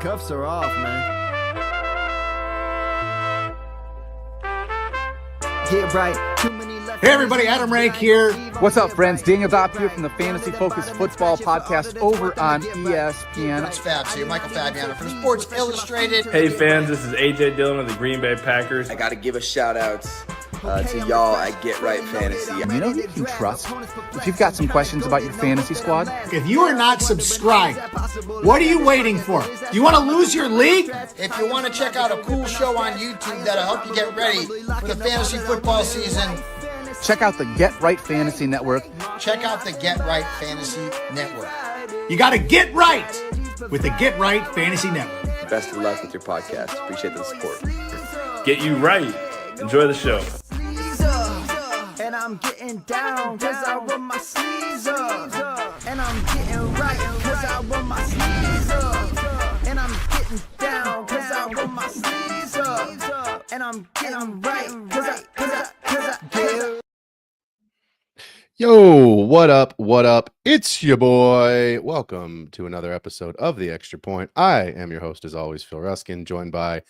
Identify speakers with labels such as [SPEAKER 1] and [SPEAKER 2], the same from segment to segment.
[SPEAKER 1] cuffs are off, man. Get right. Too many left.
[SPEAKER 2] Hey everybody, Adam Rank here.
[SPEAKER 3] What's up, friends? Daniel Dopp here from the Fantasy Focused Football Podcast over on ESPN.
[SPEAKER 2] It's Fabs here, Michael Fabiano from Sports Illustrated.
[SPEAKER 4] Hey fans, this is AJ Dillon of the Green Bay Packers.
[SPEAKER 5] I got to give a shout out to y'all at Get Right Fantasy.
[SPEAKER 3] You know who you can trust? If you've got some questions about your fantasy squad,
[SPEAKER 2] If you are not subscribed, what are you waiting for? Do you want to lose your league? If you want to check out a cool show on YouTube that'll help you get ready for the fantasy football season,
[SPEAKER 3] check out the Get Right Fantasy Network.
[SPEAKER 2] check out the Get Right Fantasy Network. You got to get right with the Get Right Fantasy Network.
[SPEAKER 5] Best of luck with your podcast. Appreciate the support.
[SPEAKER 4] Get you right. Enjoy the show.
[SPEAKER 1] And I'm getting down cause I run my sleeves up. And I'm getting right cause I run my sleeves up. And I'm getting down cause I run my sleeves up. And I'm getting right cause I get.
[SPEAKER 6] Yo, what up? What up? It's your boy. Welcome to another episode of The Extra Point. I am your host, as always, Phil Ruskin, joined by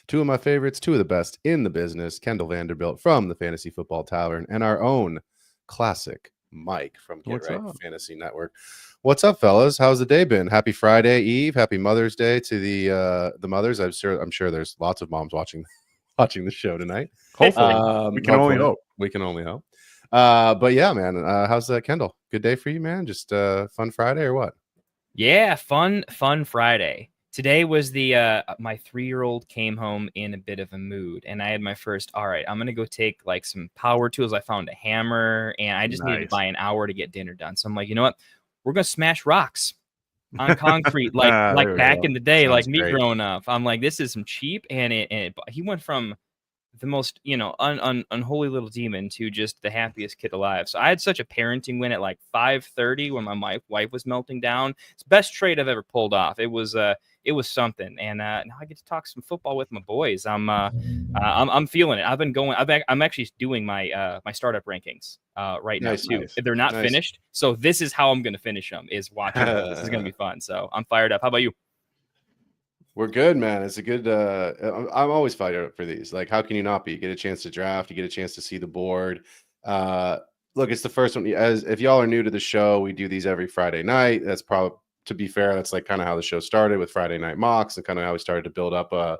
[SPEAKER 6] two of my favorites, two of the best in the business, Kendall Vanderbilt from the Fantasy Football Tavern, and our own classic Mike from Get Right Fantasy Network. What's up, fellas? How's the day been? Happy Friday Eve. Happy Mother's Day to the mothers. I'm sure there's lots of moms watching the show tonight.
[SPEAKER 3] Hopefully.
[SPEAKER 6] We can only hope. We can only hope. But yeah, man, how's that, Kendall? Good day for you, man? Just fun Friday or what?
[SPEAKER 7] Yeah, fun Friday. Today was the my 3-year-old came home in a bit of a mood, and I had my first, all right, I'm gonna go take like some power tools. I found a hammer, and I just needed to buy an hour to get dinner done. So I'm like, you know what? We're gonna smash rocks on concrete, like back in the day. Sounds like me growing up. I'm like, this is some cheap, and he went from the most, unholy little demon to just the happiest kid alive. So I had such a parenting win at like 5:30 when my wife was melting down. It's the best trade I've ever pulled off. It was something, and now I get to talk some football with my boys. I'm feeling it. I'm actually doing my my startup rankings right now too.
[SPEAKER 6] Nice.
[SPEAKER 7] They're not finished, so this is how I'm going to finish them. Is watching. This is going to be fun. So I'm fired up. How about you?
[SPEAKER 6] We're good, man. It's a good. I'm always fired up for these. Like, how can you not be? You get a chance to draft. You get a chance to see the board. Look, it's the first one. As if y'all are new to the show, we do these every Friday night. That's probably, to be fair, that's like kind of how the show started with Friday Night Mocks and kind of how we started to build up a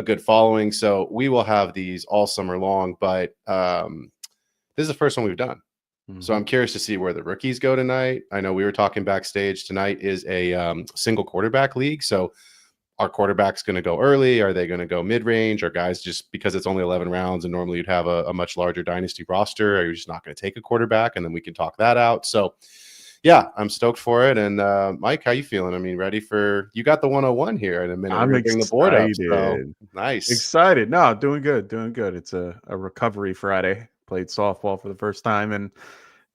[SPEAKER 6] good following. So we will have these all summer long. But this is the first one we've done. So I'm curious to see where the rookies go tonight. I know we were talking backstage. Tonight is a single quarterback league. So our quarterback's going to go early? Are they going to go mid-range? Or guys, just because it's only 11 rounds and normally you'd have a much larger dynasty roster, are you just not going to take a quarterback? And then we can talk that out. So, yeah, I'm stoked for it. And Mike, how you feeling? I mean, ready for – you got the 101 here in a minute.
[SPEAKER 8] I'm
[SPEAKER 6] excited. The board up, so. Nice.
[SPEAKER 8] Excited. No, doing good. It's a recovery Friday. Played softball for the first time in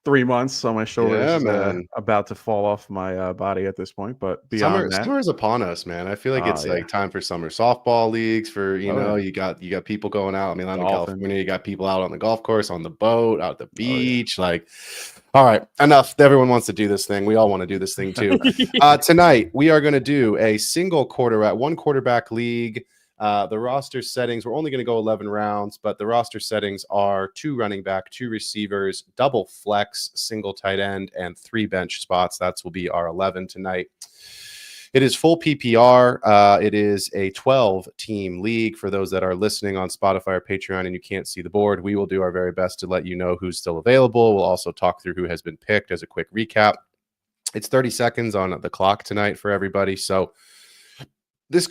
[SPEAKER 8] 3 months, so my shoulder is about to fall off my body at this point. But beyond that,
[SPEAKER 6] summer is upon us, man. I feel like it's like time for summer softball leagues. For you got people going out. I mean, out in California, you got people out on the golf course, on the boat, out at the beach. Like, all right, enough. Everyone wants to do this thing. We all want to do this thing too. Tonight, we are going to do a one quarterback league. The roster settings, we're only going to go 11 rounds, but the roster settings are 2 running back, 2 receivers, double flex, single tight end, and 3 bench spots. That will be our 11 tonight. It is full PPR. It is a 12-team league. For those that are listening on Spotify or Patreon and you can't see the board, we will do our very best to let you know who's still available. We'll also talk through who has been picked as a quick recap. It's 30 seconds on the clock tonight for everybody, so this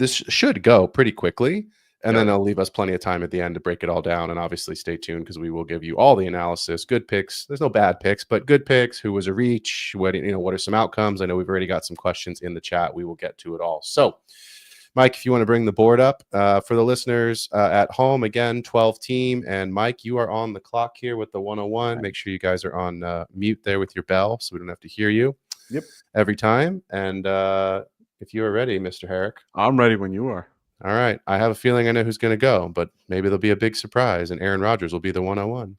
[SPEAKER 6] should go pretty quickly, and then it'll leave us plenty of time at the end to break it all down. And obviously stay tuned because we will give you all the analysis, good picks. There's no bad picks, but good picks. Who was a reach? What are some outcomes? I know we've already got some questions in the chat. We will get to it all. So, Mike, if you want to bring the board up for the listeners at home, again, 12 team. And Mike, you are on the clock here with the 101. Make sure you guys are on mute there with your bell so we don't have to hear you.
[SPEAKER 8] Yep.
[SPEAKER 6] Every time. And if you are ready, Mr. Herrick.
[SPEAKER 8] I'm ready when you are.
[SPEAKER 6] All right. I have a feeling I know who's going to go, but maybe there'll be a big surprise, and Aaron Rodgers will be the 101.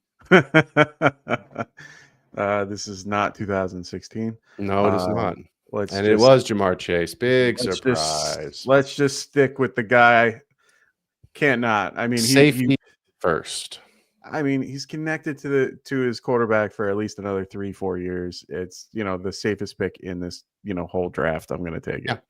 [SPEAKER 8] This is not 2016.
[SPEAKER 6] No, it is not. It was Jamar Chase. Big surprise.
[SPEAKER 8] Let's just stick with the guy. Can't not. I mean,
[SPEAKER 6] safety first.
[SPEAKER 8] I mean, he's connected to his quarterback for at least another 3-4 years. It's the safest pick in this whole draft. I'm going to take it.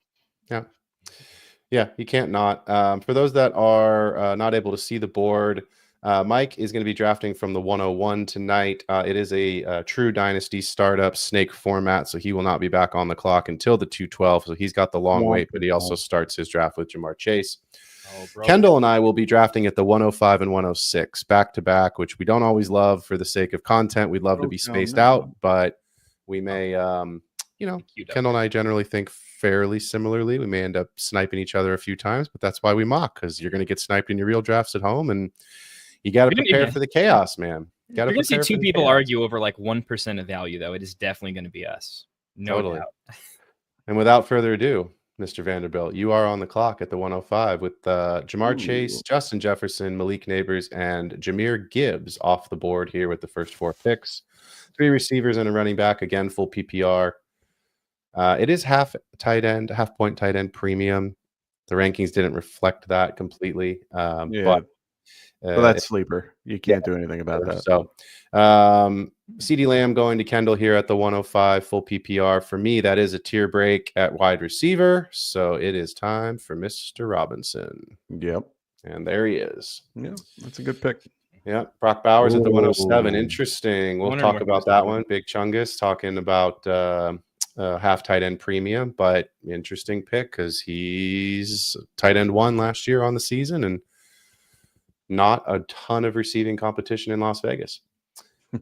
[SPEAKER 6] Yeah. You can't not. For those that are not able to see the board, Mike is going to be drafting from the 101 tonight. It is a true Dynasty startup snake format, so he will not be back on the clock until the 212. So he's got the long wait, but he also starts his draft with Jamar Chase. Kendall and I will be drafting at the 105 and 106 back to back, which we don't always love for the sake of content. We'd love to be spaced out, but we may, Kendall and I generally think fairly similarly. We may end up sniping each other a few times, but that's why we mock, because you're going to get sniped in your real drafts at home, and you got to prepare for the chaos, man.
[SPEAKER 7] You're going to see two people argue over like 1% of value, though. It is definitely going to be us. No doubt.
[SPEAKER 6] And without further ado, Mr. Vanderbilt, you are on the clock at the 105 with Jamar Chase, Justin Jefferson, Malik Neighbors, and Jahmyr Gibbs off the board here with the first 4 picks. 3 receivers and a running back, again, full PPR. It is half point tight end premium. The rankings didn't reflect that completely. But
[SPEAKER 8] that's sleeper. You can't do anything about that.
[SPEAKER 6] So CD Lamb going to Kendall here at the 105, full PPR. For me, that is a tier break at wide receiver. So it is time for Mr. Robinson.
[SPEAKER 8] Yep.
[SPEAKER 6] And there he is.
[SPEAKER 8] Yeah, that's a good pick.
[SPEAKER 6] Yeah. Brock Bowers at the 107. Interesting. We'll talk about that one. Big Chungus talking about half tight end premium, but interesting pick because he's tight end 1 last year on the season and not a ton of receiving competition in Las Vegas.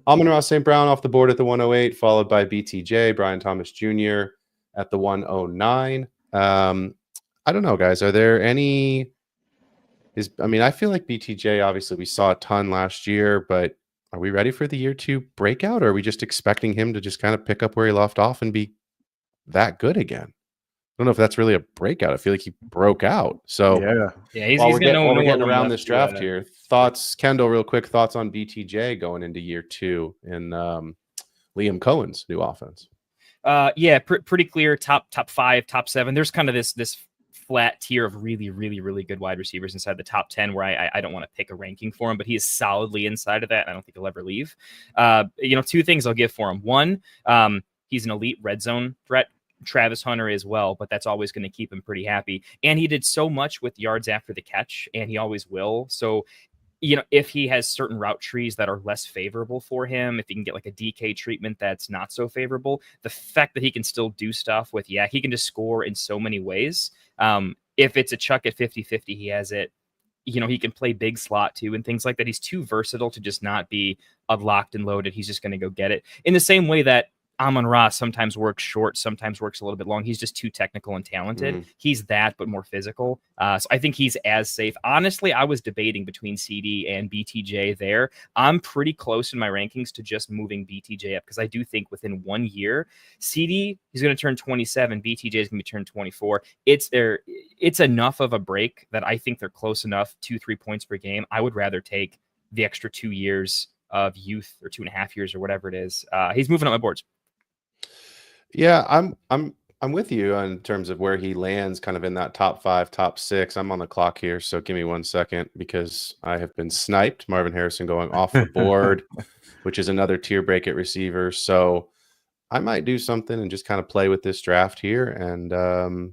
[SPEAKER 6] Amon-Ra St. Brown off the board at the 108, followed by BTJ, Brian Thomas Jr. at the 109. I don't know, guys. Are there any... I feel like BTJ, obviously, we saw a ton last year, but are we ready for the year 2 breakout, or are we just expecting him to just kind of pick up where he left off and be that good again? I don't know if that's really a breakout. I feel like he broke out. So
[SPEAKER 7] he's
[SPEAKER 6] we're getting around this draft here. Thoughts, Kendall, real quick. Thoughts on BTJ going into year 2 in Liam Cohen's new offense?
[SPEAKER 7] Pretty clear. Top 5, top 7. There's kind of this flat tier of really, really, really good wide receivers inside the top 10 where I don't want to pick a ranking for him, but he is solidly inside of that. And I don't think he'll ever leave. 2 things I'll give for him. One, he's an elite red zone threat. Travis Hunter as well, but that's always going to keep him pretty happy. And he did so much with yards after the catch, and he always will. So, if he has certain route trees that are less favorable for him, if he can get like a DK treatment that's not so favorable, the fact that he can still do stuff with, he can just score in so many ways. If it's a chuck at 50-50, he has it. He can play big slot too and things like that. He's too versatile to just not be locked and loaded. He's just going to go get it in the same way that Amon-Ra sometimes works short, sometimes works a little bit long. He's just too technical and talented. He's that, but more physical. So I think he's as safe. Honestly, I was debating between CD and BTJ there. I'm pretty close in my rankings to just moving BTJ up because I do think within 1 year, CD is going to turn 27. BTJ is going to be turned 24. It's enough of a break that I think they're close enough, 2-3 points per game. I would rather take the extra 2 years of youth or 2.5 years or whatever it is. He's moving up my boards.
[SPEAKER 6] Yeah, I'm with you in terms of where he lands kind of in that top 5, top 6. I'm on the clock here, so give me 1 second because I have been sniped. Marvin Harrison going off the board, which is another tier break at receiver. So I might do something and just kind of play with this draft here and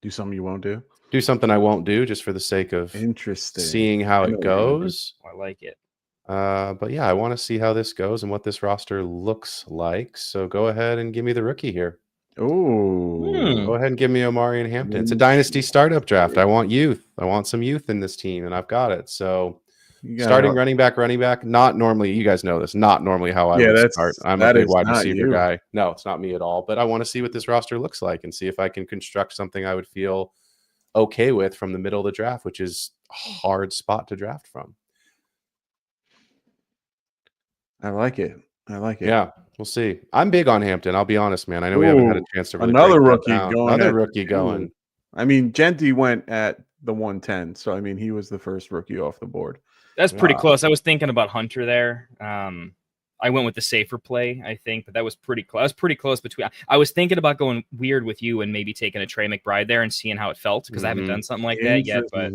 [SPEAKER 8] do something you won't do.
[SPEAKER 6] Do something I won't do just for the sake of seeing how it goes.
[SPEAKER 7] I like it.
[SPEAKER 6] But yeah, I want to see how this goes and what this roster looks like. So go ahead and give me the rookie here. Go ahead and give me Omari and Hampton. It's a dynasty startup draft. I want youth. I want some youth in this team, and I've got it. So starting running back, not normally, you guys know this, not normally how I would start. I'm a big wide receiver guy. No, it's not me at all. But I want to see what this roster looks like and see if I can construct something I would feel okay with from the middle of the draft, which is a hard spot to draft from.
[SPEAKER 8] I like it.
[SPEAKER 6] Yeah, we'll see. I'm big on Hampton. I'll be honest, man. I know we haven't had a chance to really
[SPEAKER 8] another
[SPEAKER 6] rookie going.
[SPEAKER 8] I mean, Genty went at the 110, so I mean, he was the first rookie off the board.
[SPEAKER 7] That's pretty close. I was thinking about Hunter there. I I went with the safer play, I think, but that was pretty close. I was pretty close between. I was thinking about going weird with you and maybe taking a Trey McBride there and seeing how it felt, because I haven't done something like that yet, but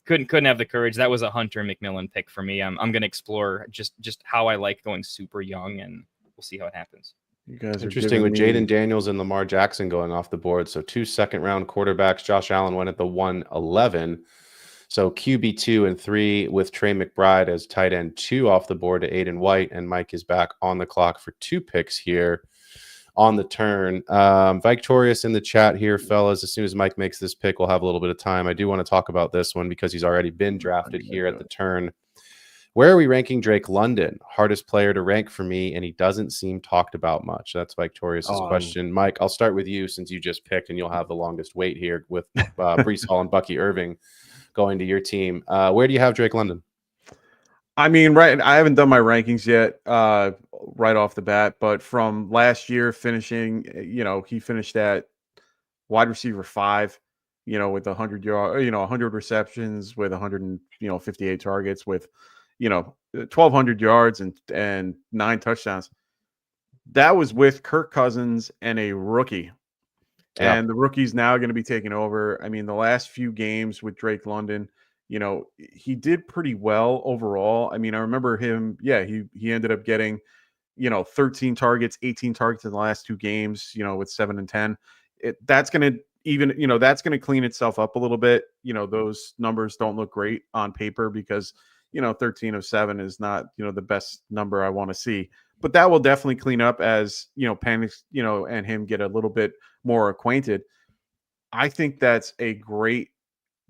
[SPEAKER 7] couldn't have the courage. That was a Hunter McMillan pick for me. I'm going to explore just how I like going super young, and we'll see how it happens.
[SPEAKER 8] You guys are
[SPEAKER 6] interesting with Jaden Daniels and Lamar Jackson going off the board. So 2 second-round quarterbacks. Josh Allen went at the 111. So QB 2 and 3 with Trey McBride as tight end 2 off the board to Aiden White, and Mike is back on the clock for 2 picks here on the turn. Victorious in the chat here, fellas. As soon as Mike makes this pick, we'll have a little bit of time. I do want to talk about this one because he's already been drafted here at the turn. Where are we ranking Drake London? Hardest player to rank for me, and he doesn't seem talked about much. That's Victorious's question. Mike, I'll start with you since you just picked, and you'll have the longest wait here with Breece Hall and Bucky Irving going to your team. Where do you have Drake London?
[SPEAKER 8] I mean, I haven't done my rankings yet right off the bat, but from last year finishing, he finished at wide receiver 5, with 100 yards, 100 receptions with 158 targets with, 1,200 yards and 9 touchdowns. That was with Kirk Cousins and a rookie. Yeah. And the rookie's now going to be taking over. I mean, the last few games with Drake London, he did pretty well overall. I mean, I remember him. Yeah, he ended up getting, 13 targets, 18 targets in the last 2 games, with 7 and 10. That's going to clean itself up a little bit. Those numbers don't look great on paper because, 13 of 7 is not, the best number I want to see. But that will definitely clean up as, Penix, and him get a little bit more acquainted. I think that's a great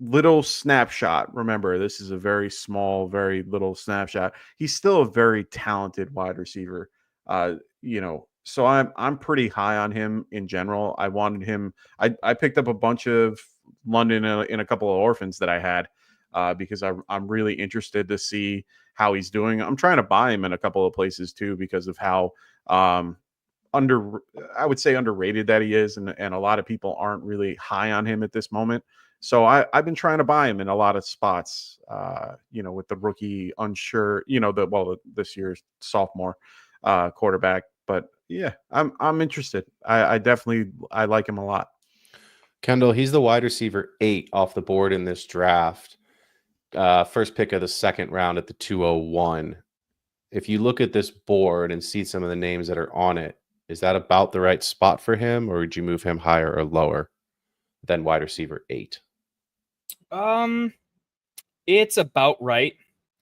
[SPEAKER 8] little snapshot. Remember, this is a very small, very little snapshot. He's still a very talented wide receiver. So I'm pretty high on him in general. I wanted him. I picked up a bunch of London in a couple of orphans that I had because I'm really interested to see how he's doing. I'm trying to buy him in a couple of places too because of how I would say underrated that he is, and a lot of people aren't really high on him at this moment. So I've been trying to buy him in a lot of spots, with the rookie unsure, this year's sophomore quarterback. But yeah, I'm interested. I definitely like him a lot.
[SPEAKER 6] Kendall, he's the wide receiver 8 off the board in this draft. First pick of the second round at the 201. If you look at this board and see some of the names that are on it, is that about the right spot for him, or would you move him higher or lower than wide receiver 8?
[SPEAKER 7] It's about right.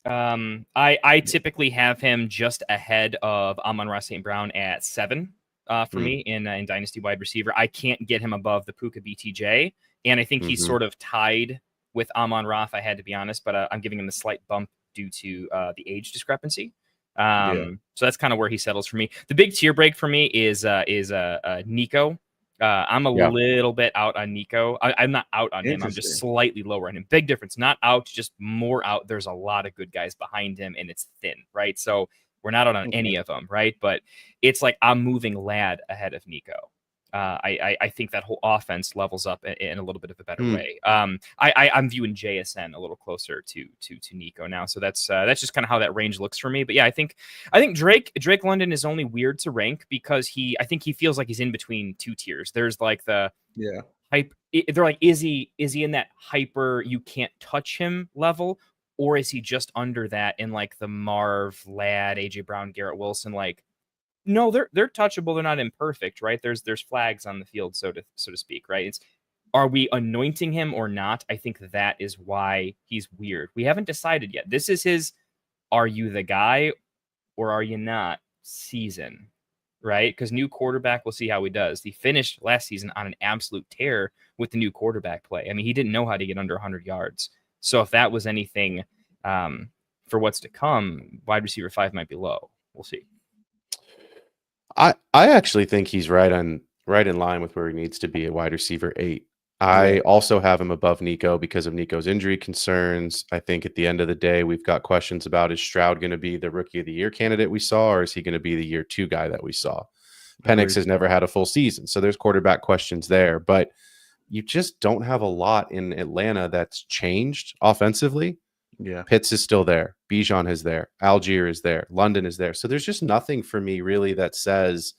[SPEAKER 7] I typically have him just ahead of Amon-Ra St. Brown at 7 for me in Dynasty wide receiver. I can't get him above the Puka BTJ, and I think he's sort of tied with Amon-Ra, if I had to be honest, but I'm giving him a slight bump due to the age discrepancy. So that's kind of where he settles for me. The big tier break for me is Nico. I'm a little bit out on Nico. I'm not out on him. I'm just slightly lower on him. Big difference. Not out, just more out. There's a lot of good guys behind him, and it's thin, right? So we're not out on any of them, right? But it's like I'm moving Ladd ahead of Nico. I think that whole offense levels up in a little bit of a better way. I'm viewing JSN a little closer to Nico now, so that's just kind of how that range looks for me. But yeah, I think Drake London is only weird to rank because I think he feels like he's in between 2 tiers. There's like the hype. They're like, is he in that hyper you can't touch him level, or is he just under that in like the Marv, Ladd, AJ Brown, Garrett Wilson like? No, they're touchable. They're not imperfect, right? There's flags on the field, so to speak, right? Are we anointing him or not? I think that is why he's weird. We haven't decided yet. This is his are you the guy or are you not season, right? Because new quarterback, we'll see how he does. He finished last season on an absolute tear with the new quarterback play. I mean, he didn't know how to get under 100 yards. So if that was anything for what's to come, wide receiver 5 might be low. We'll see.
[SPEAKER 6] I actually think he's right in line with where he needs to be, a wide receiver 8. I also have him above Nico because of Nico's injury concerns. I think at the end of the day, we've got questions about, is Stroud going to be the rookie of the year candidate we saw, or is he going to be the year 2 guy that we saw? Penix has never had a full season, so there's quarterback questions there. But you just don't have a lot in Atlanta that's changed offensively.
[SPEAKER 8] Yeah.
[SPEAKER 6] Pitts is still there. Bijan is there. Algier is there. London is there. So there's just nothing for me really that says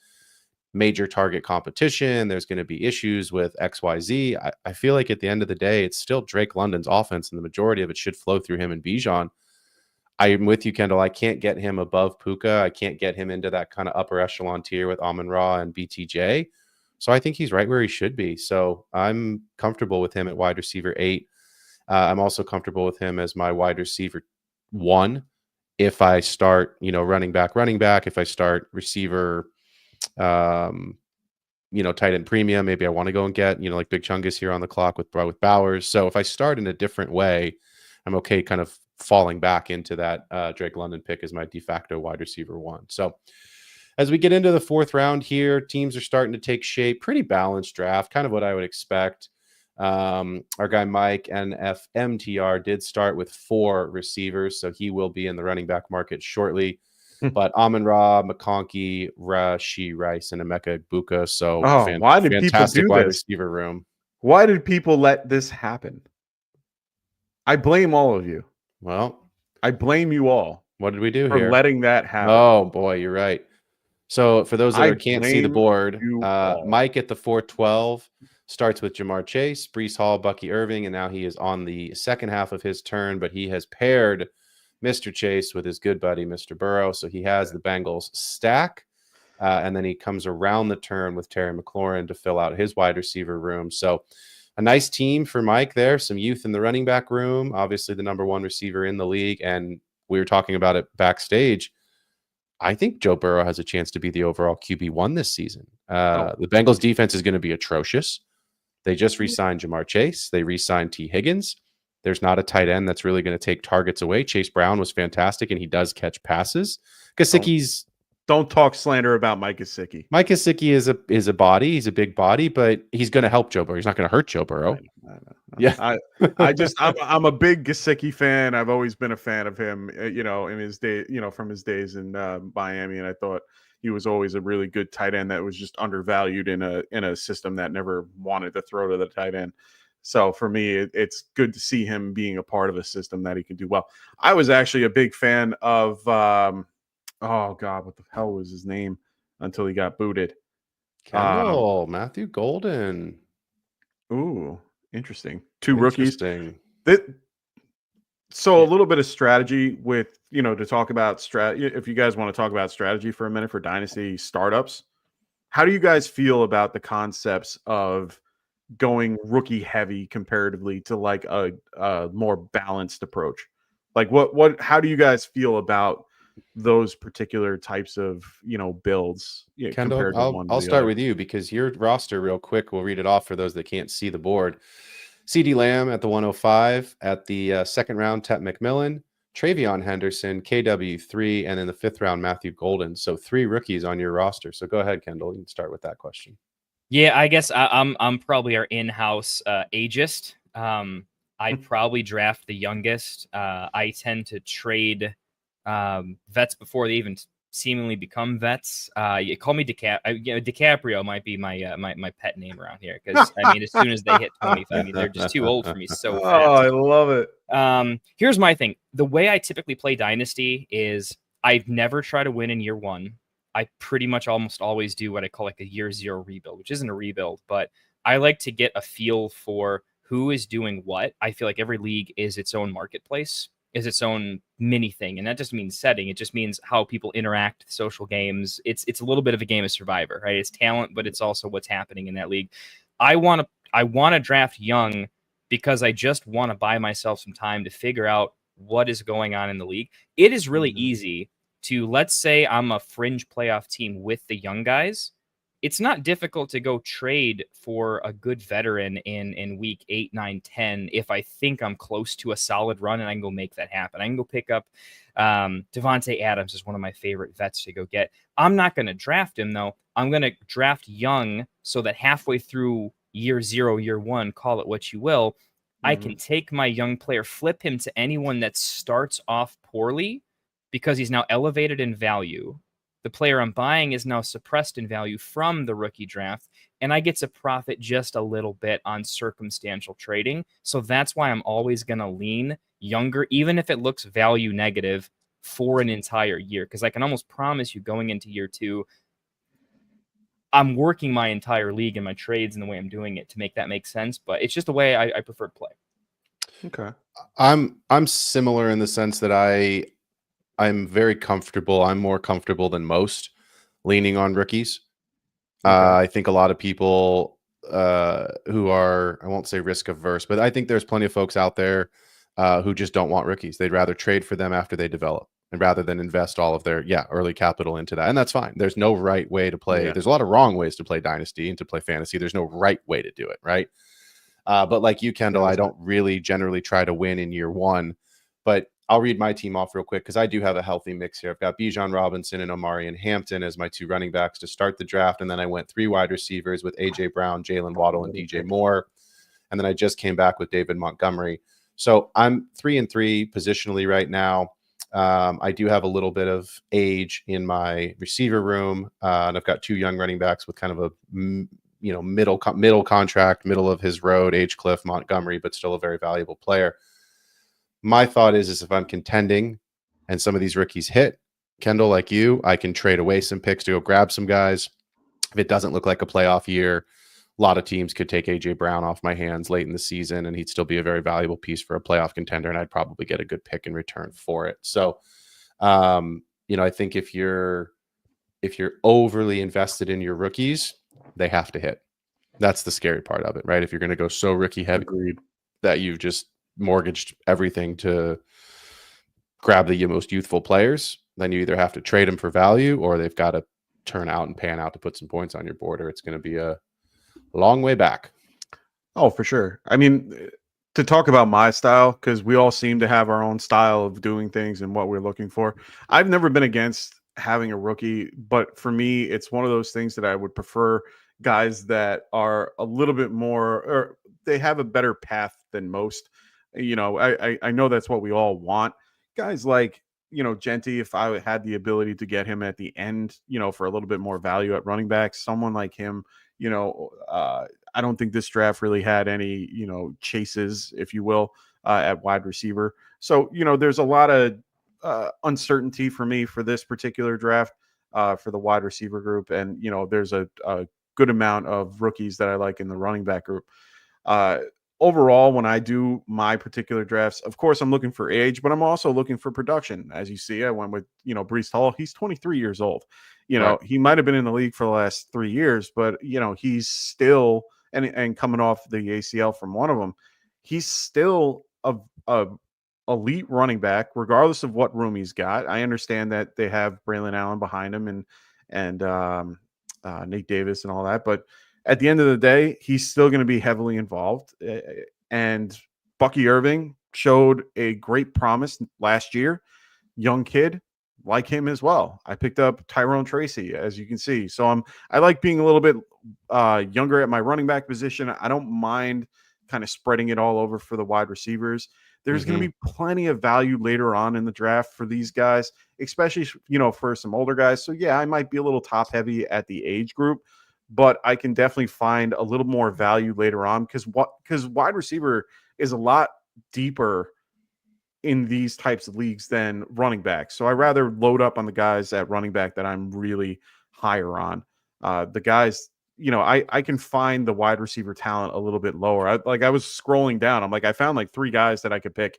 [SPEAKER 6] major target competition. There's going to be issues with XYZ. I feel like at the end of the day, it's still Drake London's offense, and the majority of it should flow through him and Bijan. I'm with you, Kendall. I can't get him above Puka. I can't get him into that kind of upper echelon tier with Amon-Ra and BTJ. So I think he's right where he should be. So I'm comfortable with him at wide receiver 8. I'm also comfortable with him as my wide receiver 1. If I start, running back. If I start receiver, tight end premium, maybe I want to go and get, like Big Chungus here on the clock with Bowers. So if I start in a different way, I'm okay kind of falling back into that Drake London pick as my de facto wide receiver 1. So as we get into the 4th round here, teams are starting to take shape. Pretty balanced draft, kind of what I would expect. Our guy Mike NFMTR did start with 4 receivers, so he will be in the running back market shortly. But Amon-Ra, McConkey, Rashee Rice, and Emeka Egbuka. So
[SPEAKER 8] why did people do
[SPEAKER 6] wide
[SPEAKER 8] this?
[SPEAKER 6] receiver room.
[SPEAKER 8] Why did people let this happen? I blame all of you.
[SPEAKER 6] Well,
[SPEAKER 8] I blame you all.
[SPEAKER 6] What did we do
[SPEAKER 8] for
[SPEAKER 6] here?
[SPEAKER 8] letting that happen?
[SPEAKER 6] Oh boy, you're right. So for those that can't see the board, Mike at the 412 starts with Jamar Chase, Breece Hall, Bucky Irving, and now he is on the second half of his turn, but he has paired Mr. Chase with his good buddy, Mr. Burrow. So he has the Bengals stack, and then he comes around the turn with Terry McLaurin to fill out his wide receiver room. So a nice team for Mike there, some youth in the running back room, obviously the number 1 receiver in the league, and we were talking about it backstage. I think Joe Burrow has a chance to be the overall QB1 this season. The Bengals defense is going to be atrocious. They just re-signed Jamar Chase. They re-signed T. Higgins. There's not a tight end that's really going to take targets away. Chase Brown was fantastic, and he does catch passes. Gesicki's
[SPEAKER 8] Don't talk slander about Mike Gesicki.
[SPEAKER 6] Mike Gesicki is a body. He's a big body, but he's going to help Joe Burrow. He's not going to hurt Joe Burrow.
[SPEAKER 8] I know.
[SPEAKER 6] Yeah,
[SPEAKER 8] I'm a big Gesicki fan. I've always been a fan of him. In his day, from his days in Miami, and I thought he was always a really good tight end that was just undervalued in a system that never wanted to throw to the tight end. So for me, it's good to see him being a part of a system that he can do well. I was actually a big fan of. Oh God, what the hell was his name until he got booted?
[SPEAKER 6] Kendall, Matthew Golden.
[SPEAKER 8] Ooh, interesting. 2 rookies.
[SPEAKER 6] So
[SPEAKER 8] a little bit of strategy with, to talk about if you guys want to talk about strategy for a minute for Dynasty startups, how do you guys feel about the concepts of going rookie heavy comparatively to like a more balanced approach? Like how do you guys feel about those particular types of builds?
[SPEAKER 6] Kendall, I'll start with you because your roster real quick. We'll read it off for those that can't see the board. CeeDee Lamb at the 105, at the second round, Tep McMillan, Travion Henderson, KW3, and in the 5th round, Matthew Golden. So 3 rookies on your roster. So go ahead, Kendall. You can start with that question.
[SPEAKER 7] Yeah, I guess I'm probably our in-house ageist. I'd probably draft the youngest. I tend to trade vets before they even seemingly become vets. You call me DiCaprio might be my pet name around here because as soon as they hit 25, they're just too old for me. So fast.
[SPEAKER 8] Oh, I love it.
[SPEAKER 7] Here's my thing: the way I typically play Dynasty is I've never tried to win in year 1. I pretty much almost always do what I call like a year 0 rebuild, which isn't a rebuild, but I like to get a feel for who is doing what. I feel like every league is its own marketplace, is its own mini thing. And that just means setting. It just means how people interact, social games. It's a little bit of a game of Survivor, right? It's talent, but it's also what's happening in that league. I want to draft young because I just want to buy myself some time to figure out what is going on in the league. It is really easy to, let's say I'm a fringe playoff team with the young guys. It's not difficult to go trade for a good veteran in week 8, 9, 10 if I think I'm close to a solid run and I can go make that happen. I can go pick up Devontae Adams is one of my favorite vets to go get. I'm not going to draft him, though. I'm going to draft young so that halfway through year 0, year 1, call it what you will, I can take my young player, flip him to anyone that starts off poorly because he's now elevated in value. the player I'm buying is now suppressed in value from the rookie draft, and I get to profit just a little bit on circumstantial trading. So that's why I'm always going to lean younger, even if it looks value negative for an entire year, because I can almost promise you going into year 2, I'm working my entire league and my trades and the way I'm doing it to make that make sense. But it's just the way I prefer to play.
[SPEAKER 8] Okay.
[SPEAKER 6] I'm similar in the sense that I'm very comfortable. I'm more comfortable than most leaning on rookies. Okay. I think a lot of people who are, I won't say risk averse, but I think there's plenty of folks out there who just don't want rookies. They'd rather trade for them after they develop, and rather than invest all of their early capital into that. And that's fine. There's no right way to play. There's a lot of wrong ways to play Dynasty and to play fantasy. There's no right way to do it, right? But like you, Kendall, I don't really generally try to win in year 1, but I'll read my team off real quick because I do have a healthy mix here. I've got Bijan Robinson and Omari and Hampton as my 2 running backs to start the draft. And then I went 3 wide receivers with A.J. Brown, Jalen Waddle, and DJ Moore. And then I just came back with David Montgomery. So I'm 3-3 positionally right now. I do have a little bit of age in my receiver room. And I've got 2 young running backs with kind of a middle contract, middle of his road, Cliff Montgomery, but still a very valuable player. My thought is if I'm contending and some of these rookies hit, Kendall, like you, I can trade away some picks to go grab some guys. If it doesn't look like a playoff year, a lot of teams could take A.J. Brown off my hands late in the season, and he'd still be a very valuable piece for a playoff contender, and I'd probably get a good pick in return for it. So, I think if you're overly invested in your rookies, they have to hit. That's the scary part of it, right? If you're going to go so rookie heavy that you've just mortgaged everything to grab the most youthful players, then you either have to trade them for value or they've got to turn out and pan out to put some points on your board, or it's going to be a long way back.
[SPEAKER 8] Oh, for sure. I mean, to talk about my style, because we all seem to have our own style of doing things and what we're looking for. I've never been against having a rookie, but for me, it's one of those things that I would prefer guys that are a little bit more, or they have a better path than most. I know that's what we all want. Guys like, Genty, if I had the ability to get him at the end, for a little bit more value at running back, someone like him, I don't think this draft really had any, chases, if you will, at wide receiver. So, there's a lot of uncertainty for me for this particular draft for the wide receiver group. And, there's a good amount of rookies that I like in the running back group. Overall, when I do my particular drafts, of course, I'm looking for age, but I'm also looking for production. As you see, I went with, Breece Hall. He's 23 years old. Right. He might have been in the league for the last 3 years, but, he's still, and coming off the ACL from one of them, he's still a elite running back, regardless of what room he's got. I understand that they have Braylon Allen behind him and Nate Davis and all that, but at the end of the day, he's still going to be heavily involved. And Bucky Irving showed a great promise last year. Young kid, like him as well. I picked up Tyrone Tracy, as you can see. So I like being a little bit younger at my running back position. I don't mind kind of spreading it all over for the wide receivers. There's going to be plenty of value later on in the draft for these guys, especially, for some older guys. So yeah, I might be a little top heavy at the age group, but I can definitely find a little more value later on because wide receiver is a lot deeper in these types of leagues than running back. So I rather load up on the guys at running back that I'm really higher on. The guys, I can find the wide receiver talent a little bit lower. I was scrolling down. I'm like, I found like 3 guys that I could pick,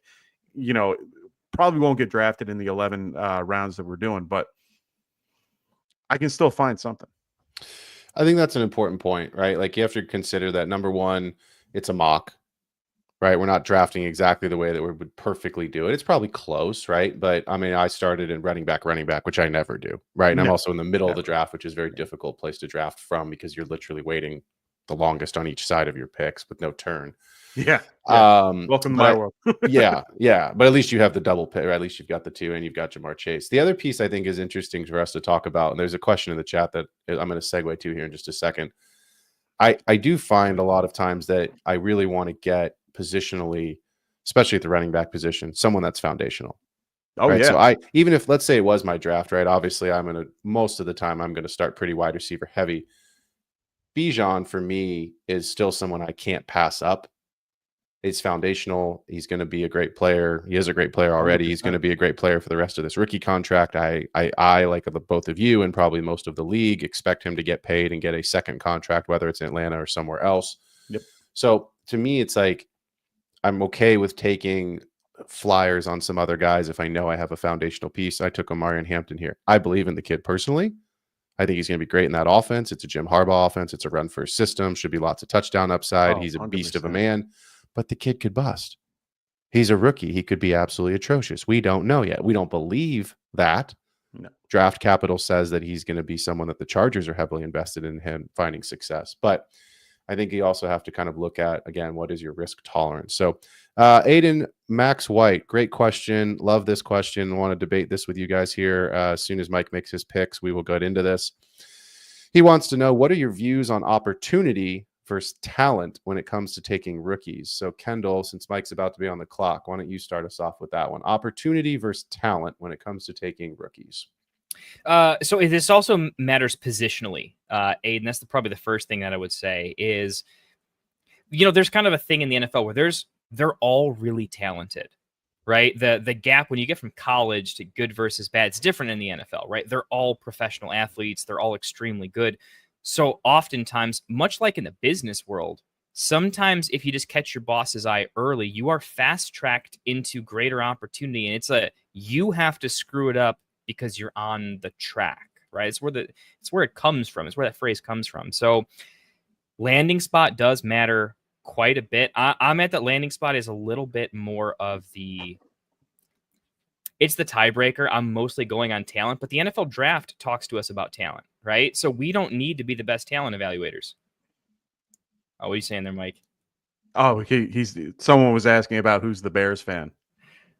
[SPEAKER 8] probably won't get drafted in the 11 rounds that we're doing, but I can still find something.
[SPEAKER 6] I think that's an important point, right? Like you have to consider that number one, it's a mock, right? We're not drafting exactly the way that we would perfectly do it. It's probably close, right? But I mean, I started in running back, which I never do, right? And I'm also in the middle of the draft, which is a very difficult place to draft from because you're literally waiting the longest on each side of your picks with no turn.
[SPEAKER 8] Yeah. Welcome to my world.
[SPEAKER 6] yeah. But at least you have the double pick, or at least you've got the 2 and you've got Jamar Chase. The other piece I think is interesting for us to talk about, and there's a question in the chat that I'm going to segue to here in just a second. I do find a lot of times that I really want to get positionally, especially at the running back position, someone that's foundational,
[SPEAKER 8] Oh,
[SPEAKER 6] right?
[SPEAKER 8] yeah.
[SPEAKER 6] So even if, let's say it was my draft, right? Obviously, most of the time, I'm going to start pretty wide receiver heavy. Bijan, for me, is still someone I can't pass up. It's foundational. He's going to be a great player. He is a great player already. 100%. He's going to be a great player for the rest of this rookie contract. I like both of you and probably most of the league, expect him to get paid and get a second contract, whether it's in Atlanta or somewhere else.
[SPEAKER 8] Yep.
[SPEAKER 6] So to me, it's like I'm okay with taking flyers on some other guys if I know I have a foundational piece. I took Omarion Hampton here. I believe in the kid personally. I think he's going to be great in that offense. It's a Jim Harbaugh offense. It's a run-first system. Should be lots of touchdown upside. He's a 100%. Beast of a man. But the kid could bust. He's a rookie. He could be absolutely atrocious. We don't know yet. We don't believe that. No. Draft capital says that he's going to be someone that the Chargers are heavily invested in him finding success. But I think you also have to kind of look at, again, what is your risk tolerance? So Aiden Max White, great question. Love this question. I want to debate this with you guys here. As soon as Mike makes his picks, we will get into this. He wants to know, what are your views on opportunity versus talent when it comes to taking rookies? So Kendall, since Mike's about to be on the clock, why don't you start us off with that one? Opportunity versus talent when it comes to taking rookies.
[SPEAKER 7] So this also matters positionally, Aiden. That's probably the first thing that I would say is, there's kind of a thing in the NFL where they're all really talented, right? The gap when you get from college to good versus bad, it's different in the NFL, right? They're all professional athletes. They're all extremely good. So oftentimes, much like in the business world, sometimes if you just catch your boss's eye early, you are fast-tracked into greater opportunity. And you have to screw it up because you're on the track, right? It's where it comes from. It's where that phrase comes from. So landing spot does matter quite a bit. I'm at that landing spot is a little bit more of it's the tiebreaker. I'm mostly going on talent, but the NFL draft talks to us about talent, right? So we don't need to be the best talent evaluators. Oh, what are you saying there, Mike?
[SPEAKER 8] Oh, someone was asking about who's the Bears fan.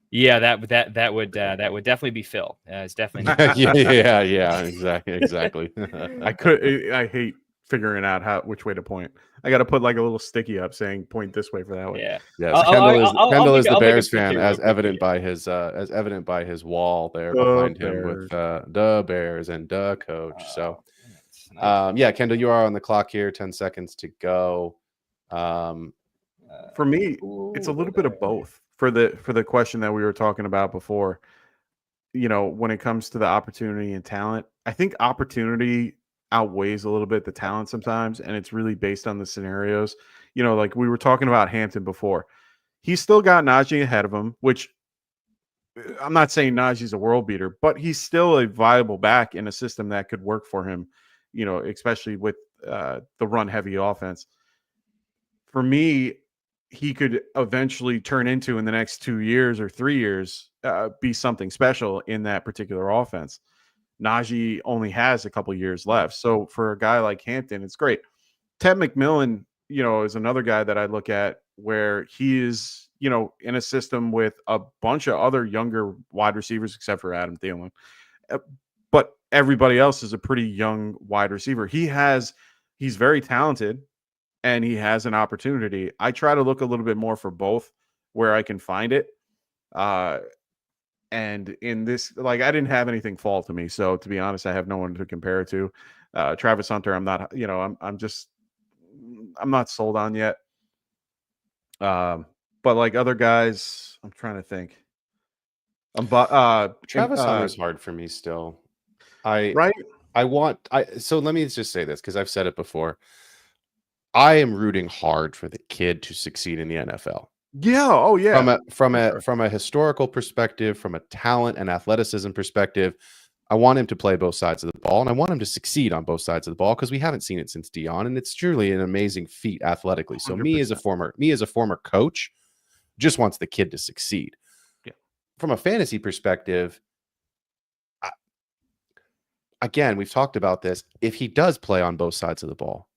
[SPEAKER 7] Yeah, that would definitely be Phil. It's definitely not.
[SPEAKER 6] yeah, exactly.
[SPEAKER 8] I hate figuring out which way to point. I got to put like a little sticky up saying point this way for that way.
[SPEAKER 7] Yeah.
[SPEAKER 6] Yes. Kendall is the Bears fan, as evident by his wall there behind him with the Bears and the coach. So, nice. Kendall, you are on the clock here. 10 seconds to go.
[SPEAKER 8] For me, it's a little bit of both. For the question that we were talking about before, when it comes to the opportunity and talent, I think opportunity outweighs a little bit the talent sometimes, and it's really based on the scenarios. Like we were talking about Hampton before. He's still got Najee ahead of him, which I'm not saying Najee's a world beater, but he's still a viable back in a system that could work for him, especially with the run-heavy offense. For me, he could eventually turn into, in the next 2 years or 3 years, be something special in that particular offense. Najee only has a couple years left. So for a guy like Hampton, it's great. Ted McMillan, is another guy that I look at where he is, in a system with a bunch of other younger wide receivers, except for Adam Thielen. But everybody else is a pretty young wide receiver. He's very talented, and he has an opportunity. I try to look a little bit more for both where I can find it. And in this, I didn't have anything fall to me. So to be honest, I have no one to compare it to. Travis Hunter, I'm not, I'm not sold on yet. But other guys, I'm trying to think.
[SPEAKER 6] Travis Hunter is hard for me still. So let me just say this, because I've said it before. I am rooting hard for the kid to succeed in the NFL.
[SPEAKER 8] Yeah. Oh, yeah.
[SPEAKER 6] From a historical perspective, from a talent and athleticism perspective, I want him to play both sides of the ball, and I want him to succeed on both sides of the ball, because we haven't seen it since Dion, and it's truly an amazing feat athletically. So 100%. me as a former coach, just wants the kid to succeed.
[SPEAKER 8] Yeah.
[SPEAKER 6] From a fantasy perspective, again, we've talked about this. If he does play on both sides of the ball,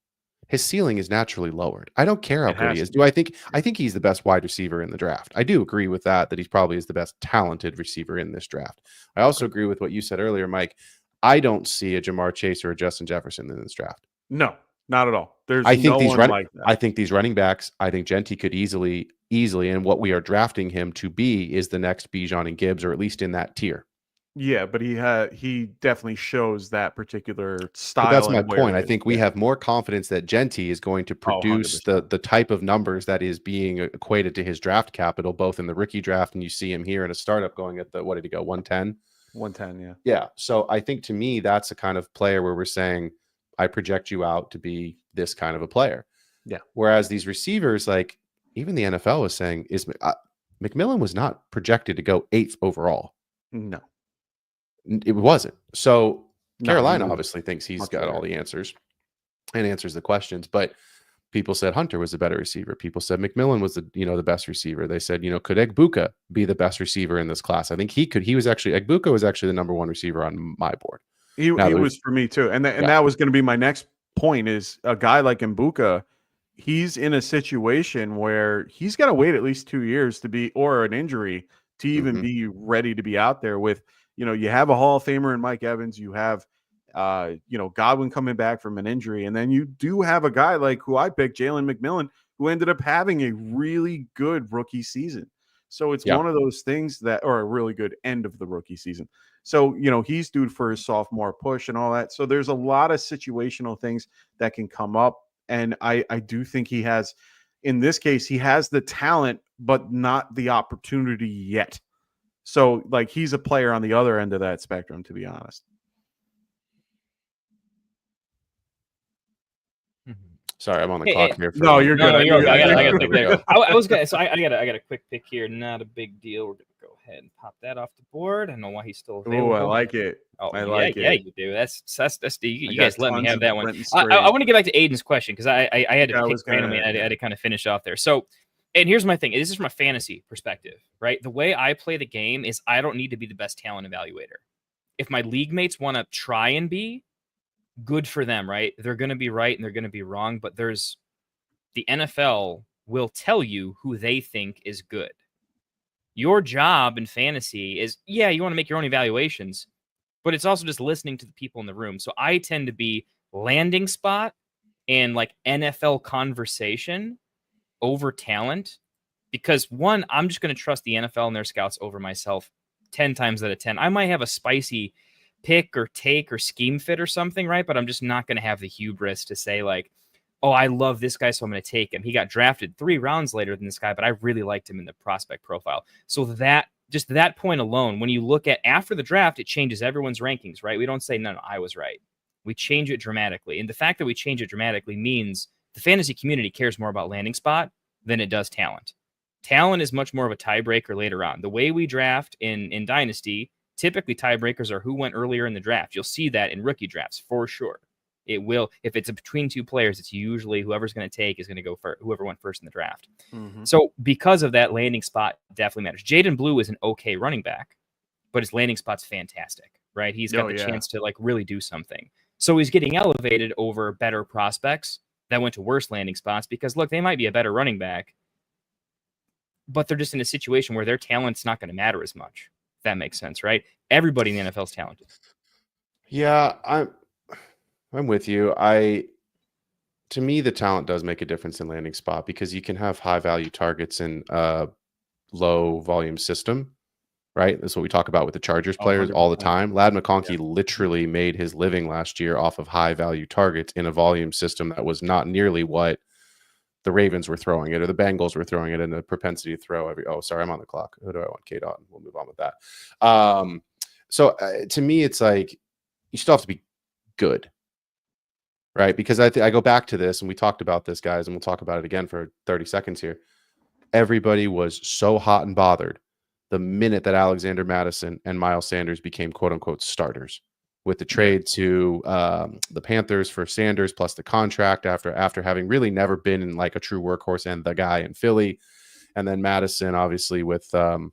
[SPEAKER 6] his ceiling is naturally lowered. I don't care how good he is. I think he's the best wide receiver in the draft. I do agree with that he probably is the best talented receiver in this draft. I also agree with what you said earlier, Mike. I don't see a Jamar Chase or a Justin Jefferson in this draft.
[SPEAKER 8] No. Not at all. There's
[SPEAKER 6] I think
[SPEAKER 8] I
[SPEAKER 6] think these running backs, I think Genty could easily, and what we are drafting him to be is the next Bijan and Gibbs, or at least in that tier.
[SPEAKER 8] Yeah, but he definitely shows that particular style.
[SPEAKER 6] But that's my point. I think we have more confidence that Genty is going to produce the type of numbers that is being equated to his draft capital, both in the rookie draft, and you see him here in a startup going at what did he go, 110?
[SPEAKER 8] 110, yeah.
[SPEAKER 6] Yeah. So I think to me, that's a kind of player where we're saying, I project you out to be this kind of a player.
[SPEAKER 8] Yeah.
[SPEAKER 6] Whereas these receivers, like even the NFL was saying, McMillan was not projected to go 8th overall.
[SPEAKER 8] No.
[SPEAKER 6] It wasn't. So Carolina obviously thinks he's got all the answers and answers the questions, but people said Hunter was the better receiver. People said McMillan was the best receiver. They said, could Egbuka be the best receiver in this class? I think he could. Egbuka was actually the number 1 receiver on my board.
[SPEAKER 8] He was for me too. And that was going to be my next point, is a guy like Egbuka, he's in a situation where he's got to wait at least 2 years to be, or an injury to even be ready to be out there with, you have a Hall of Famer in Mike Evans, you have, Godwin coming back from an injury. And then you do have a guy like who I picked, Jalen McMillan, who ended up having a really good rookie season. So it's one of those things or a really good end of the rookie season. So, he's due for his sophomore push and all that. So there's a lot of situational things that can come up. And I do think he has, in this case, he has the talent, but not the opportunity yet. So, like, he's a player on the other end of that spectrum, to be honest.
[SPEAKER 6] Sorry, I'm on the clock here.
[SPEAKER 8] No, you're good.
[SPEAKER 7] You're okay. I got a pick there. I was gonna. So I got a quick pick here. Not a big deal. We're gonna go ahead and pop that off the board. I don't know why he's still available.
[SPEAKER 8] Oh, I like it.
[SPEAKER 7] Oh,
[SPEAKER 8] I like it.
[SPEAKER 7] Yeah, you do. That's you guys let me have that one. I want to get back to Aiden's question, because I had to pick randomly, and I had to kind of finish off there. So, and here's my thing. This is from a fantasy perspective, right? The way I play the game is I don't need to be the best talent evaluator. If my league mates want to try and be, good for them, right? They're going to be right and they're going to be wrong, but the NFL will tell you who they think is good. Your job in fantasy is, you want to make your own evaluations, but it's also just listening to the people in the room. So I tend to be landing spot and like NFL conversation over talent, because one, I'm just going to trust the NFL and their scouts over myself 10 times out of 10. I might have a spicy pick or take or scheme fit or something, right? But I'm just not going to have the hubris to say like, oh, I love this guy, so I'm going to take him. He got drafted 3 rounds later than this guy, but I really liked him in the prospect profile. So that point alone, when you look at after the draft, it changes everyone's rankings, right? We don't say, no, I was right. We change it dramatically. And the fact that we change it dramatically means the fantasy community cares more about landing spot than it does talent. Talent is much more of a tiebreaker later on. The way we draft in Dynasty, typically tiebreakers are who went earlier in the draft. You'll see that in rookie drafts for sure. It will, if it's between 2 players, it's usually whoever's going to take is going to go for whoever went first in the draft. So because of that, landing spot definitely matters. Jaden Blue is an okay running back, but his landing spot's fantastic, right? He's got the chance to like really do something. So he's getting elevated over better prospects that went to worse landing spots, because look, they might be a better running back, but they're just in a situation where their talent's not going to matter as much. If that makes sense, right? Everybody in the NFL is talented.
[SPEAKER 6] Yeah, I'm with you. To me, the talent does make a difference in landing spot, because you can have high value targets in a low volume system, right? That's what we talk about with the Chargers players all the time. Ladd McConkey literally made his living last year off of high value targets in a volume system that was not nearly what the Ravens were throwing it, or the Bengals were throwing it, in the propensity to throw every. Oh, sorry, I'm on the clock. Who do I want? K-Dot. We'll move on with that. So to me, it's like you still have to be good, right? Because I go back to this, and we talked about this, guys, and we'll talk about it again for 30 seconds here. Everybody was so hot and bothered the minute that Alexander Mattison and Miles Sanders became quote unquote starters, with the trade to the Panthers for Sanders plus the contract after having really never been in like a true workhorse and the guy in Philly. And then Madison, obviously, with Aaron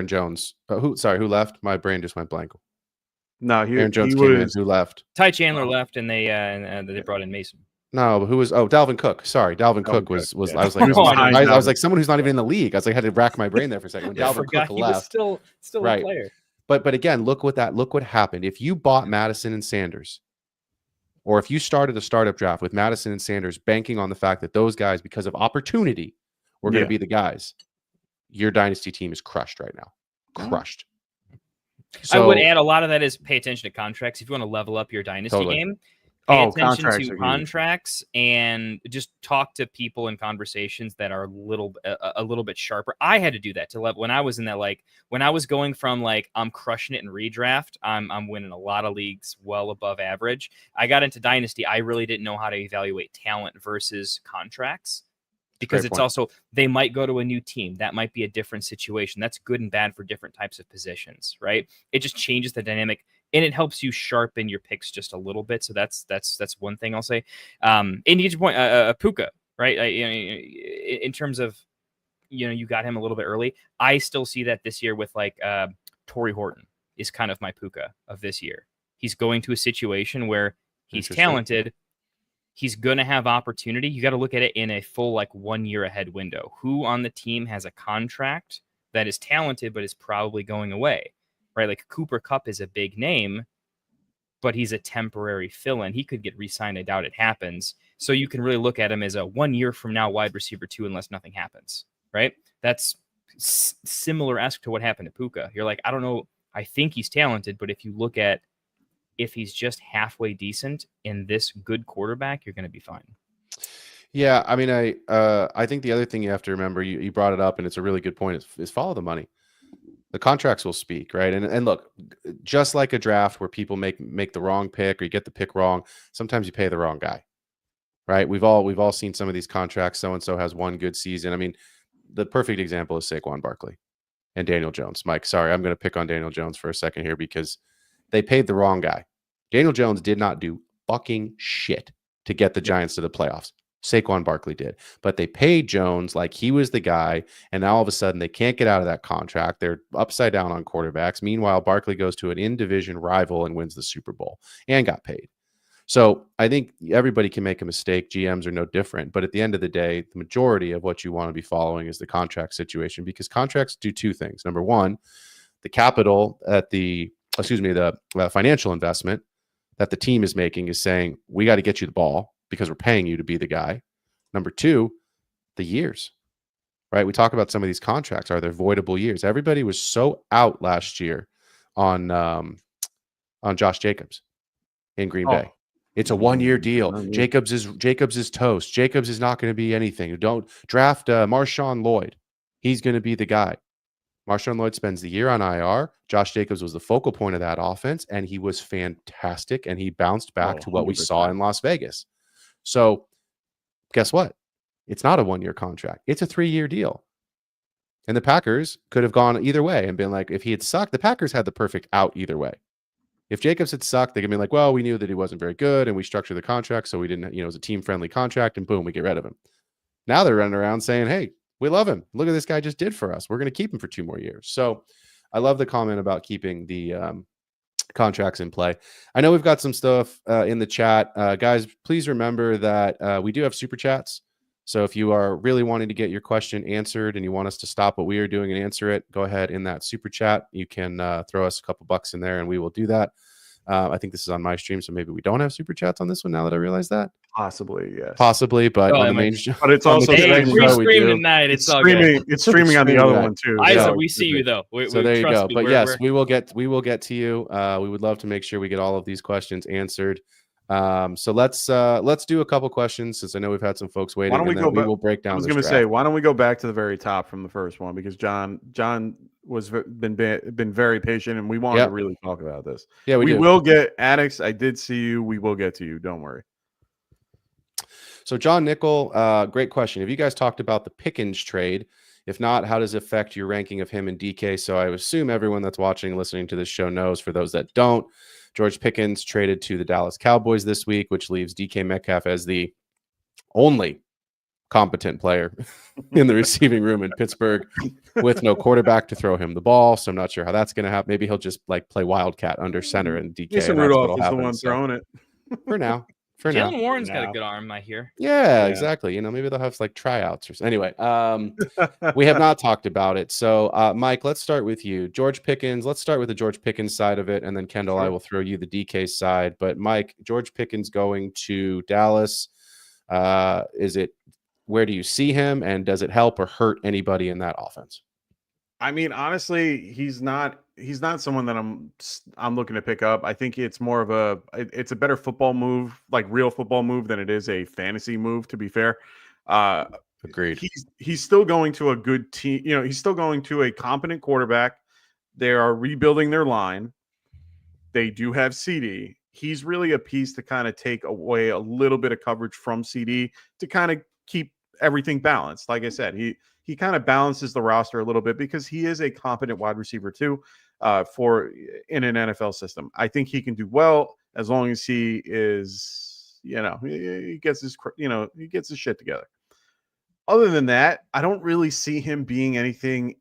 [SPEAKER 6] Jones. Who left? My brain just went blank.
[SPEAKER 8] No,
[SPEAKER 6] Aaron Jones came in. Who left?
[SPEAKER 7] Ty Chandler left, and they brought in Mason.
[SPEAKER 6] No, but who was? Oh, Dalvin Cook. Sorry, Dalvin Cook was. Yeah. I was like someone who's not even in the league. I was like, I had to rack my brain there for a second. When Dalvin Cook left,
[SPEAKER 7] he was still
[SPEAKER 6] right.
[SPEAKER 7] a player.
[SPEAKER 6] But again, look what happened. If you bought Madison and Sanders, or if you started a startup draft with Madison and Sanders banking on the fact that those guys, because of opportunity, were going to be the guys, your dynasty team is crushed right now. Crushed.
[SPEAKER 7] So, I would add a lot of that is pay attention to contracts. If you want to level up your dynasty game, pay attention to contracts and just talk to people in conversations that are a little bit sharper. I had to do that to level when I was in that, like when I was going from like I'm crushing it in redraft, I'm winning a lot of leagues well above average. I got into dynasty. I really didn't know how to evaluate talent versus contracts. Because it's also, they might go to a new team. That might be a different situation. That's good and bad for different types of positions, right? It just changes the dynamic, and it helps you sharpen your picks just a little bit. So that's one thing I'll say. And to get your point, Puka, right? In terms of, you got him a little bit early. I still see that this year with like Torrey Horton is kind of my Puka of this year. He's going to a situation where he's talented. He's going to have opportunity. You got to look at it in a full, like 1 year ahead window. Who on the team has a contract that is talented, but is probably going away, right? Like Cooper Kupp is a big name, but he's a temporary fill-in. He could get re-signed. I doubt it happens. So you can really look at him as a 1 year from now wide receiver 2, unless nothing happens, right? That's similar-esque to what happened to Puka. You're like, I don't know. I think he's talented, but if you look at if he's just halfway decent in this good quarterback, you're going to be fine.
[SPEAKER 6] Yeah, I mean, I think the other thing you have to remember, you brought it up, and it's a really good point, is follow the money. The contracts will speak, right? And look, just like a draft where people make the wrong pick or you get the pick wrong, sometimes you pay the wrong guy, right? We've all seen some of these contracts. So and so has one good season. I mean, the perfect example is Saquon Barkley and Daniel Jones. Mike, sorry, I'm going to pick on Daniel Jones for a second here because they paid the wrong guy. Daniel Jones did not do fucking shit to get the Giants to the playoffs. Saquon Barkley did. But they paid Jones like he was the guy, and now all of a sudden they can't get out of that contract. They're upside down on quarterbacks. Meanwhile, Barkley goes to an in-division rival and wins the Super Bowl and got paid. So I think everybody can make a mistake. GMs are no different. But at the end of the day, the majority of what you want to be following is the contract situation, because contracts do two things. Number one, the capital at the financial investment that the team is making is saying, we got to get you the ball because we're paying you to be the guy. Number two, the years, right? We talk about some of these contracts. Are there voidable years? Everybody was so out last year on Josh Jacobs in Green Bay. It's a 1 year deal. Jacobs is toast. Jacobs is not going to be anything. Don't draft Marshawn Lloyd. He's going to be the guy. Marshawn Lloyd spends the year on IR. Josh Jacobs was the focal point of that offense, and he was fantastic, and he bounced back to what we saw in Las Vegas. So guess what? It's not a 1 year contract. It's a 3 year deal. And the Packers could have gone either way and been like, if he had sucked, the Packers had the perfect out either way. If Jacobs had sucked, they could be like, well, we knew that he wasn't very good, and we structured the contract so we didn't, it was a team-friendly contract, and boom, we get rid of him. Now they're running around saying, hey, we love him. Look at this guy just did for us. We're going to keep him for 2 more years. So I love the comment about keeping the contracts in play. I know we've got some stuff in the chat. Guys, please remember that we do have super chats. So if you are really wanting to get your question answered and you want us to stop what we are doing and answer it, go ahead in that super chat. You can throw us a couple bucks in there and we will do that. I think this is on my stream, so maybe we don't have super chats on this one now that I realize that.
[SPEAKER 8] Possibly, yes.
[SPEAKER 6] Possibly, but on the main show.
[SPEAKER 8] But it's also
[SPEAKER 7] streaming tonight. It's
[SPEAKER 8] streaming on the other one too.
[SPEAKER 7] We see you though.
[SPEAKER 6] So there you go. But yes, we will get to you. We would love to make sure we get all of these questions answered. So let's do a couple questions since I know we've had some folks waiting.
[SPEAKER 8] Why don't we go back?
[SPEAKER 6] We will break down.
[SPEAKER 8] I was going to say, why don't we go back to the very top from the first one, because John was been very patient and we wanted to really talk about this.
[SPEAKER 6] Yeah, we
[SPEAKER 8] will get addicts. I did see you. We will get to you. Don't worry.
[SPEAKER 6] So John Nickel, great question. Have you guys talked about the Pickens trade? If not, how does it affect your ranking of him and DK? So I assume everyone that's watching and listening to this show knows. For those that don't, George Pickens traded to the Dallas Cowboys this week, which leaves DK Metcalf as the only competent player in the receiving room in Pittsburgh with no quarterback to throw him the ball. So I'm not sure how that's going to happen. Maybe he'll just play Wildcat under center and DK.
[SPEAKER 8] Jason Rudolph is the one throwing it.
[SPEAKER 6] For now. For now.
[SPEAKER 7] Jalen Warren's got a good arm, I hear.
[SPEAKER 6] Yeah, exactly. You know, maybe they'll have like tryouts or something. Anyway, we have not talked about it. So, Mike, let's start with you. George Pickens. Let's start with the George Pickens side of it, and then Kendall, I will throw you the DK side. But Mike, George Pickens going to Dallas. Where do you see him, and does it help or hurt anybody in that offense?
[SPEAKER 8] I mean, honestly, he's not someone that I'm looking to pick up. I think it's more of it's a better football move, like real football move, than it is a fantasy move, to be fair.
[SPEAKER 6] Agreed.
[SPEAKER 8] He's still going to a good team. You know, he's still going to a competent quarterback. They are rebuilding their line. They do have CD. He's really a piece to kind of take away a little bit of coverage from CD to kind of keep everything balanced. Like I said, he kind of balances the roster a little bit because he is a competent wide receiver too, in an NFL system. I think he can do well as long as he is, he gets his shit together. Other than that, I don't really see him being anything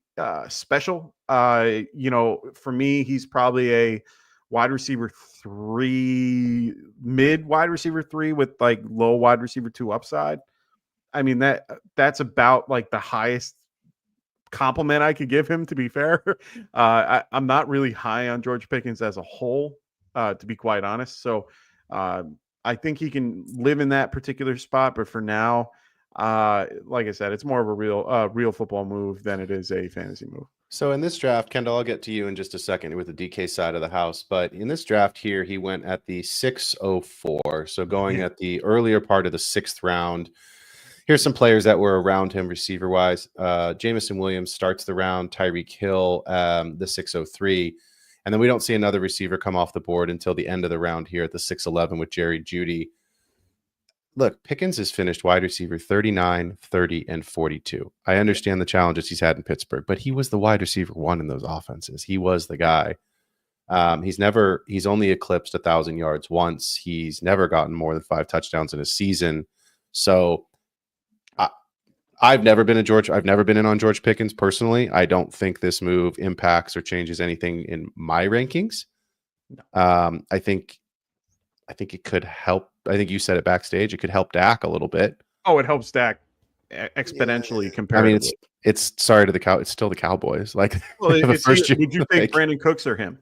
[SPEAKER 8] special. For me, he's probably a wide receiver 3, mid wide receiver 3 with like low wide receiver 2 upside. I mean, that's about like the highest compliment I could give him, to be fair. I'm not really high on George Pickens as a whole, to be quite honest. So I think he can live in that particular spot. But for now, like I said, it's more of a real football move than it is a fantasy move.
[SPEAKER 6] So in this draft, Kendall, I'll get to you in just a second with the DK side of the house. But in this draft here, he went at the 604. So going at the earlier part of the 6th round. Here's some players that were around him receiver-wise. Jamison Williams starts the round. Tyreek Hill, the 603. And then we don't see another receiver come off the board until the end of the round here at the 611 with Jerry Jeudy. Look, Pickens has finished wide receiver 39, 30, and 42. I understand the challenges he's had in Pittsburgh, but he was the wide receiver 1 in those offenses. He was the guy. He's only eclipsed 1,000 yards once. He's never gotten more than 5 touchdowns in a season. So I've never been in on George Pickens personally. I don't think this move impacts or changes anything in my rankings. I think it could help. I think you said it backstage. It could help Dak a little bit.
[SPEAKER 8] Oh, it helps Dak exponentially compared.
[SPEAKER 6] I mean, it's sorry to the cow. It's still the Cowboys. Like,
[SPEAKER 8] well, would you take Brandon Cooks or him?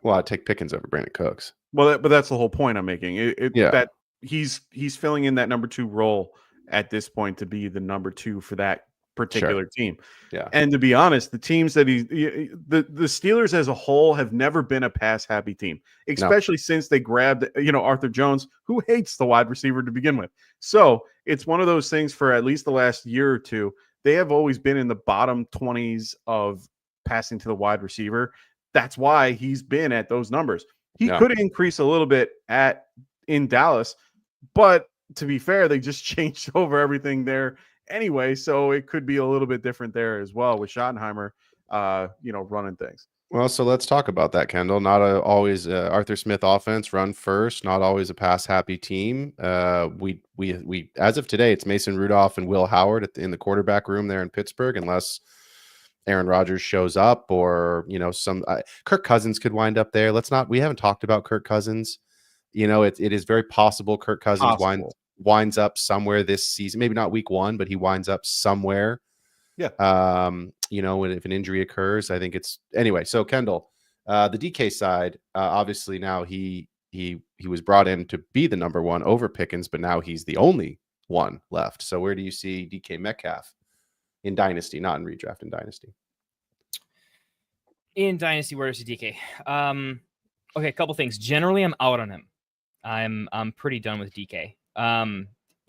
[SPEAKER 6] Well, I'd take Pickens over Brandon Cooks.
[SPEAKER 8] Well, but that's the whole point I'm making. That he's filling in that number 2 role at this point to be the number 2 for that particular team.
[SPEAKER 6] Yeah.
[SPEAKER 8] And to be honest, the teams that the Steelers as a whole have never been a pass happy team, especially since they grabbed, Arthur Jones, who hates the wide receiver to begin with. So it's one of those things for at least the last year or two. They have always been in the bottom 20s of passing to the wide receiver. That's why he's been at those numbers. He could increase a little bit in Dallas, but to be fair, they just changed over everything there anyway, so it could be a little bit different there as well with Schottenheimer, running things.
[SPEAKER 6] Well, so let's talk about that, Kendall. Not always Arthur Smith offense, run first. Not always a pass happy team. We as of today, it's Mason Rudolph and Will Howard in the quarterback room there in Pittsburgh, unless Aaron Rodgers shows up or some Kirk Cousins could wind up there. We haven't talked about Kirk Cousins. It is very possible Kirk Cousins winds up somewhere this season. Maybe not week 1, but he winds up somewhere.
[SPEAKER 8] Yeah.
[SPEAKER 6] If an injury occurs, I think it's anyway. So Kendall, the DK side, obviously now he was brought in to be the number 1 over Pickens, but now he's the only one left. So where do you see DK Metcalf in Dynasty, not in Redraft, in Dynasty?
[SPEAKER 7] In Dynasty, where is DK? Okay, a couple things. Generally, I'm out on him. I'm pretty done with DK.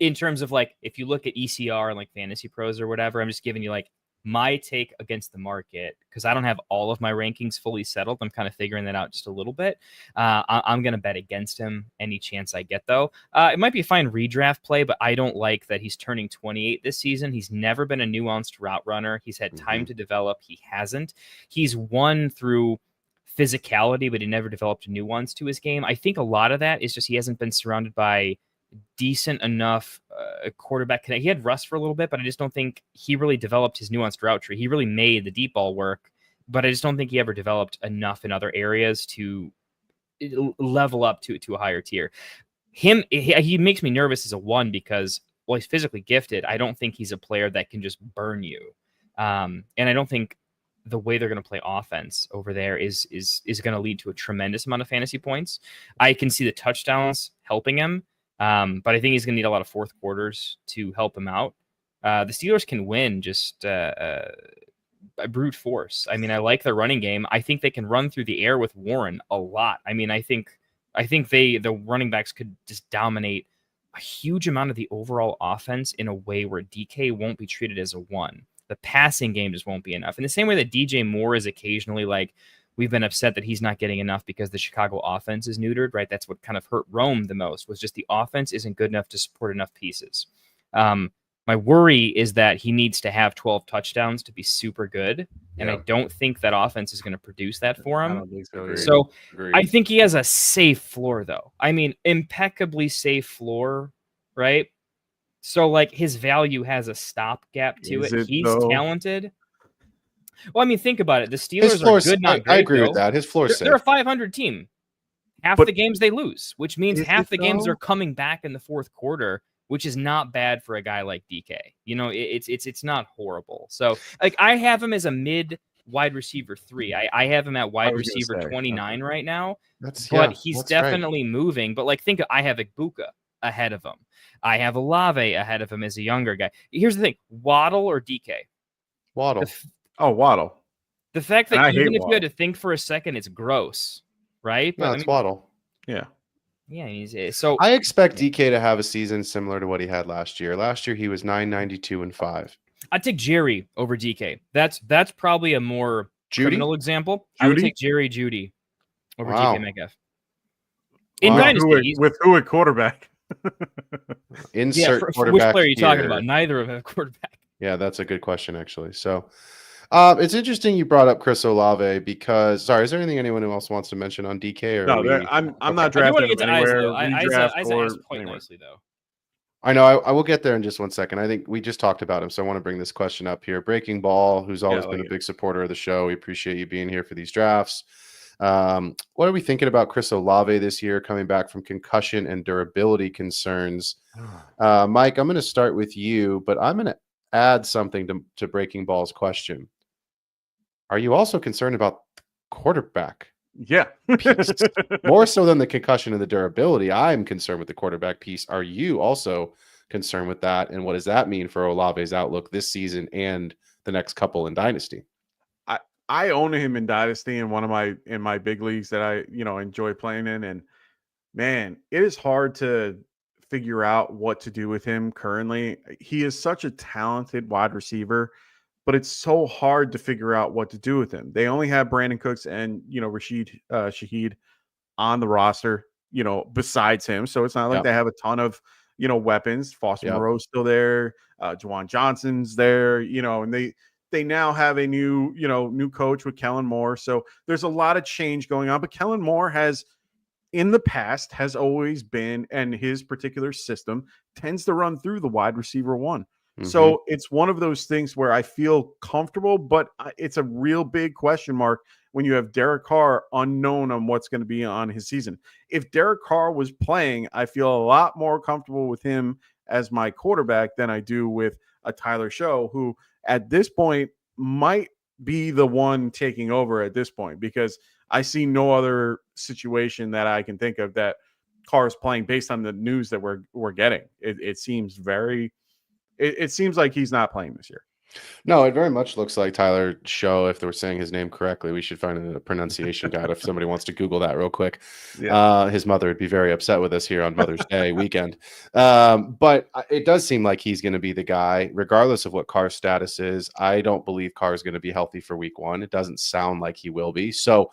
[SPEAKER 7] In terms of like, if you look at ECR and like Fantasy Pros or whatever, I'm just giving you like my take against the market because I don't have all of my rankings fully settled. I'm kind of figuring that out just a little bit. I'm going to bet against him any chance I get, though. It might be a fine redraft play, but I don't like that he's turning 28 this season. He's never been a nuanced route runner. He's had time to develop. He hasn't. He's won through physicality, but he never developed a nuance to his game. I think a lot of that is just he hasn't been surrounded by decent enough quarterback connect. He had Russ for a little bit, but I just don't think he really developed his nuanced route tree. He really made the deep ball work, but I just don't think he ever developed enough in other areas to level up to a higher tier. he makes me nervous as a 1 because, well, he's physically gifted. I don't think he's a player that can just burn you. And I don't think the way they're going to play offense over there is going to lead to a tremendous amount of fantasy points. I can see the touchdowns helping him, but I think he's going to need a lot of fourth quarters to help him out. The Steelers can win just a brute force. I mean, I like their running game. I think they can run through the air with Warren a lot. I mean, I think the running backs could just dominate a huge amount of the overall offense in a way where DK won't be treated as a 1. The passing game just won't be enough. In the same way that DJ Moore is occasionally like, we've been upset that he's not getting enough because the Chicago offense is neutered, right? That's what kind of hurt Rome the most, was just the offense isn't good enough to support enough pieces. My worry is that he needs to have 12 touchdowns to be super good. And I don't think that offense is going to produce that for him. So I think he has a safe floor, though. I mean, impeccably safe floor, right? So, like, his value has a stopgap to it. He's talented. Well, I mean, think about it. The Steelers are good, not great.
[SPEAKER 6] I agree with that. His floor's safe.
[SPEAKER 7] They're a 500 team. Half the games they lose, which means half the games are coming back in the fourth quarter, which is not bad for a guy like DK. You know, it's not horrible. So, like, I have him as a mid wide receiver 3. I have him at wide receiver 29 right now. But he's definitely moving. But, like, I have Ibuka ahead of him. I have Olave ahead of him as a younger guy. Here's the thing: Waddle or DK?
[SPEAKER 6] Waddle.
[SPEAKER 8] Waddle.
[SPEAKER 7] The fact that even if you had to think for a second, it's gross, right?
[SPEAKER 6] No, it's Waddle.
[SPEAKER 8] Yeah.
[SPEAKER 7] Yeah. So
[SPEAKER 6] I expect DK to have a season similar to what he had last year. Last year he was 992 and 5.
[SPEAKER 7] I'd take Jerry over DK. That's probably a more criminal example.
[SPEAKER 8] Judy?
[SPEAKER 7] I would take Jerry Jeudy over DK Metcalf. In Dynasty,
[SPEAKER 8] with who at quarterback?
[SPEAKER 6] Insert
[SPEAKER 7] which
[SPEAKER 6] quarterback.
[SPEAKER 7] player are you talking about? Neither of them have quarterback.
[SPEAKER 6] Yeah, that's a good question, actually. So it's interesting you brought up Chris Olave because, sorry, is there anything anyone else wants to mention on DK? Or
[SPEAKER 8] no, I'm not drafting him anywhere.
[SPEAKER 7] Isaiah asked quite nicely, though.
[SPEAKER 6] I know. I will get there in just one second. I think we just talked about him, so I want to bring this question up here. Breaking Ball, who's always been a big supporter of the show. We appreciate you being here for these drafts. What are we thinking about Chris Olave this year, coming back from concussion and durability concerns? Mike, I'm going to start with you, but I'm going to add something to Breaking Ball's question. Are you also concerned about quarterback?
[SPEAKER 8] Yeah.
[SPEAKER 6] Piece? More so than the concussion and the durability, I'm concerned with the quarterback piece. Are you also concerned with that? And what does that mean for Olave's outlook this season and the next couple in Dynasty?
[SPEAKER 8] I own him in Dynasty in my big leagues that I enjoy playing in, and man, it is hard to figure out what to do with him currently. He is such a talented wide receiver, but it's so hard to figure out what to do with him. They only have Brandon Cooks and Rashid Shaheed on the roster, besides him, so it's not like they have a ton of weapons. Foster Moreau's still there, Juwan Johnson's there, and they now have a new coach with Kellen Moore. So there's a lot of change going on. But Kellen Moore in the past has always been, and his particular system tends to run through the wide receiver 1. Mm-hmm. So it's one of those things where I feel comfortable, but it's a real big question mark when you have Derek Carr unknown on what's going to be on his season. If Derek Carr was playing, I feel a lot more comfortable with him as my quarterback than I do with a Tyler Show, who at this point might be the one taking over at this point, because I see no other situation that I can think of that Carr is playing based on the news that we're getting. It seems it seems like he's not playing this year.
[SPEAKER 6] No, it very much looks like Tyler Show. If they were saying his name correctly, we should find a pronunciation guide if somebody wants to Google that real quick. Yeah. His mother would be very upset with us here on Mother's Day weekend. But it does seem like he's going to be the guy, regardless of what Carr's status is. I don't believe Carr is going to be healthy for week 1. It doesn't sound like he will be. So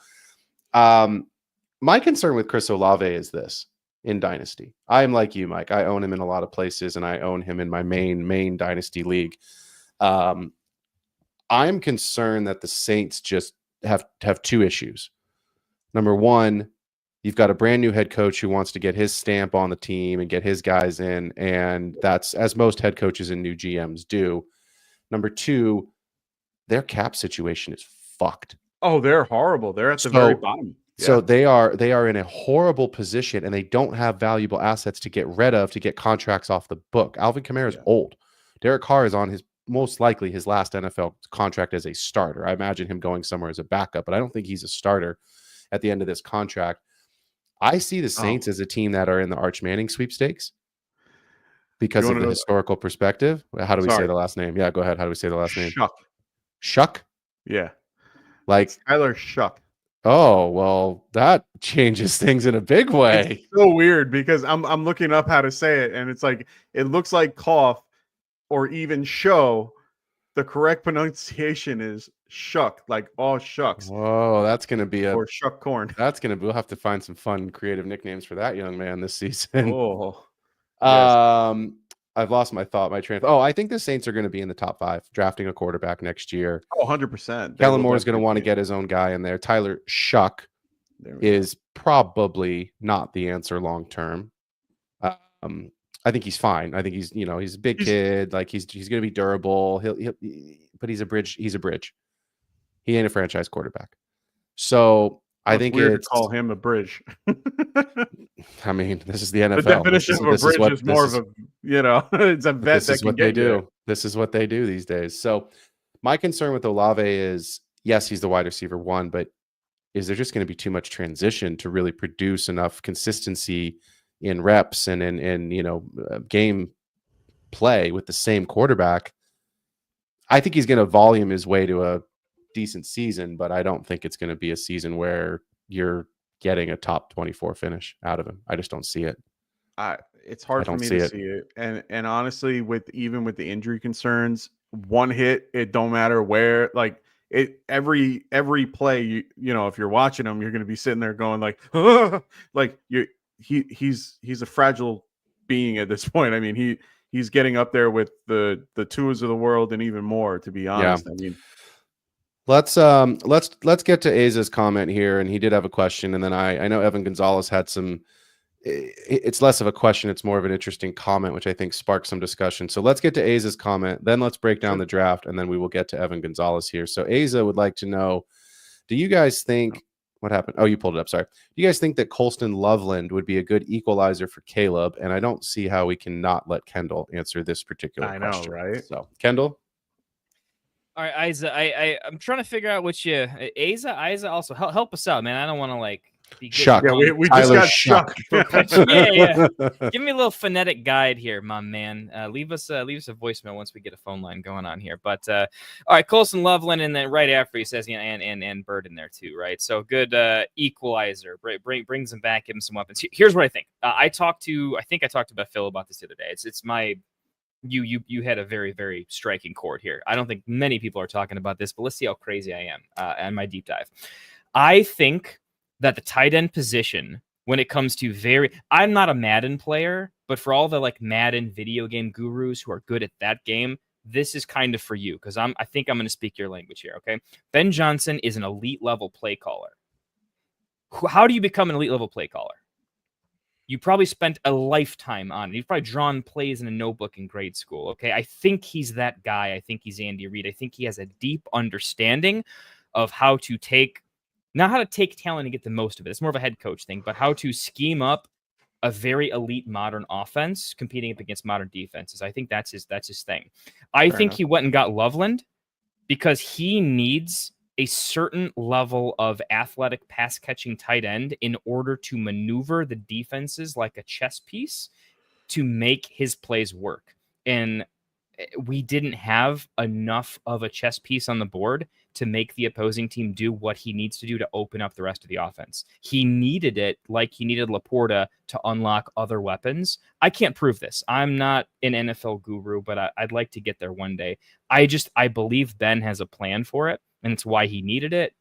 [SPEAKER 6] my concern with Chris Olave is this. In Dynasty, I'm like you, Mike. I own him in a lot of places, and I own him in my main Dynasty league. I'm concerned that the Saints just have 2 issues. Number 1, you've got a brand new head coach who wants to get his stamp on the team and get his guys in, and that's as most head coaches and new GMs do. Number 2, their cap situation is fucked.
[SPEAKER 8] Oh, they're horrible. They're at the very bottom.
[SPEAKER 6] So they are in a horrible position, and they don't have valuable assets to get rid of to get contracts off the book. Alvin Kamara is old. Derek Carr is on his most likely his last NFL contract as a starter. I imagine him going somewhere as a backup, but I don't think he's a starter at the end of this contract. I see the Saints as a team that are in the Arch Manning sweepstakes because of the historical perspective. How do we say the last name? Yeah, go ahead. How do we say the last name? Shuck?
[SPEAKER 8] Yeah.
[SPEAKER 6] Like
[SPEAKER 8] Tyler Shuck.
[SPEAKER 6] Oh, well, that changes things in a big way.
[SPEAKER 8] It's so weird because I'm looking up how to say it, and it's like it looks like cough or even show. The correct pronunciation is shuck, like all shucks.
[SPEAKER 6] Whoa, that's gonna be
[SPEAKER 8] or shuck corn.
[SPEAKER 6] We'll have to find some fun creative nicknames for that young man this season.
[SPEAKER 8] Oh,
[SPEAKER 6] yes. I've lost my thought, my train. I think the Saints are going to be in the top 5, drafting a quarterback next year.
[SPEAKER 8] 100%.
[SPEAKER 6] Kellen Moore is going to want to get his own guy in there. Tyler Shuck is probably not the answer long term. I think he's fine. I think he's a big kid. Like he's going to be durable. But he's a bridge. He's a bridge. He ain't a franchise quarterback. So I think
[SPEAKER 8] weird to call him a bridge.
[SPEAKER 6] I mean, this is the NFL.
[SPEAKER 8] The definition of a bridge is more of a, it's a vet that can get you.
[SPEAKER 6] This is what they do these days. So my concern with Olave is, yes, he's the wide receiver 1, but is there just going to be too much transition to really produce enough consistency in reps and in game play with the same quarterback? I think he's going to volume his way to a decent season, but I don't think it's going to be a season where you're getting a top 24 finish out of him. I just don't see it.
[SPEAKER 8] It's hard for me to see it. And honestly, with the injury concerns, one hit, it don't matter where, like every play, if you're watching him, you're going to be sitting there going like, like he's a fragile being at this point. I mean, he's getting up there with the Tuas of the world and even more, to be honest.
[SPEAKER 6] Yeah.
[SPEAKER 8] I mean,
[SPEAKER 6] let's get to Aza's comment here, and he did have a question, and then I know Evan Gonzalez had some. It's less of a question; it's more of an interesting comment, which I think sparked some discussion. So let's get to Aza's comment, then let's break down the draft, and then we will get to Evan Gonzalez here. So Aza would like to know: do you guys think what happened? Oh, you pulled it up. Sorry. Do you guys think that Colston Loveland would be a good equalizer for Caleb? And I don't see how we can not let Kendall answer this particular question.
[SPEAKER 8] I know, right?
[SPEAKER 6] So Kendall.
[SPEAKER 7] All right, Isa, I'm trying to figure out which Isa also help us out, man. I don't want to be
[SPEAKER 6] Shuck.
[SPEAKER 8] Yeah, we just got Shuck.
[SPEAKER 7] yeah. Give me a little phonetic guide here, my man. Leave us a voicemail once we get a phone line going on here. But all right, Colston Loveland, and then right after he says and Bird in there too, right? So good equalizer. Brings him back, give him some weapons. Here's what I think. I think I talked about Phil about this the other day. It's my. You had a very, very striking chord here. I don't think many people are talking about this, but let's see how crazy I am on my deep dive. I think that the tight end position, when it comes to I'm not a Madden player, but for all the Madden video game gurus who are good at that game, this is kind of for you, because I think I'm going to speak your language here. Okay, Ben Johnson is an elite level play caller. How do you become an elite level play caller? You probably spent a lifetime on it. You've probably drawn plays in a notebook in grade school. Okay, I think he's that guy. I think he's Andy Reid. I think he has a deep understanding of how to not how to take talent and get the most of it. It's more of a head coach thing, but how to scheme up a very elite modern offense competing up against modern defenses. I think that's his thing. I think he went and got Loveland because he needs a certain level of athletic pass catching tight end in order to maneuver the defenses like a chess piece to make his plays work. And we didn't have enough of a chess piece on the board to make the opposing team do what he needs to do to open up the rest of the offense. He needed it like he needed Laporta to unlock other weapons. I can't prove this. I'm not an NFL guru, but I'd like to get there one day. I believe Ben has a plan for it, and it's why he needed it.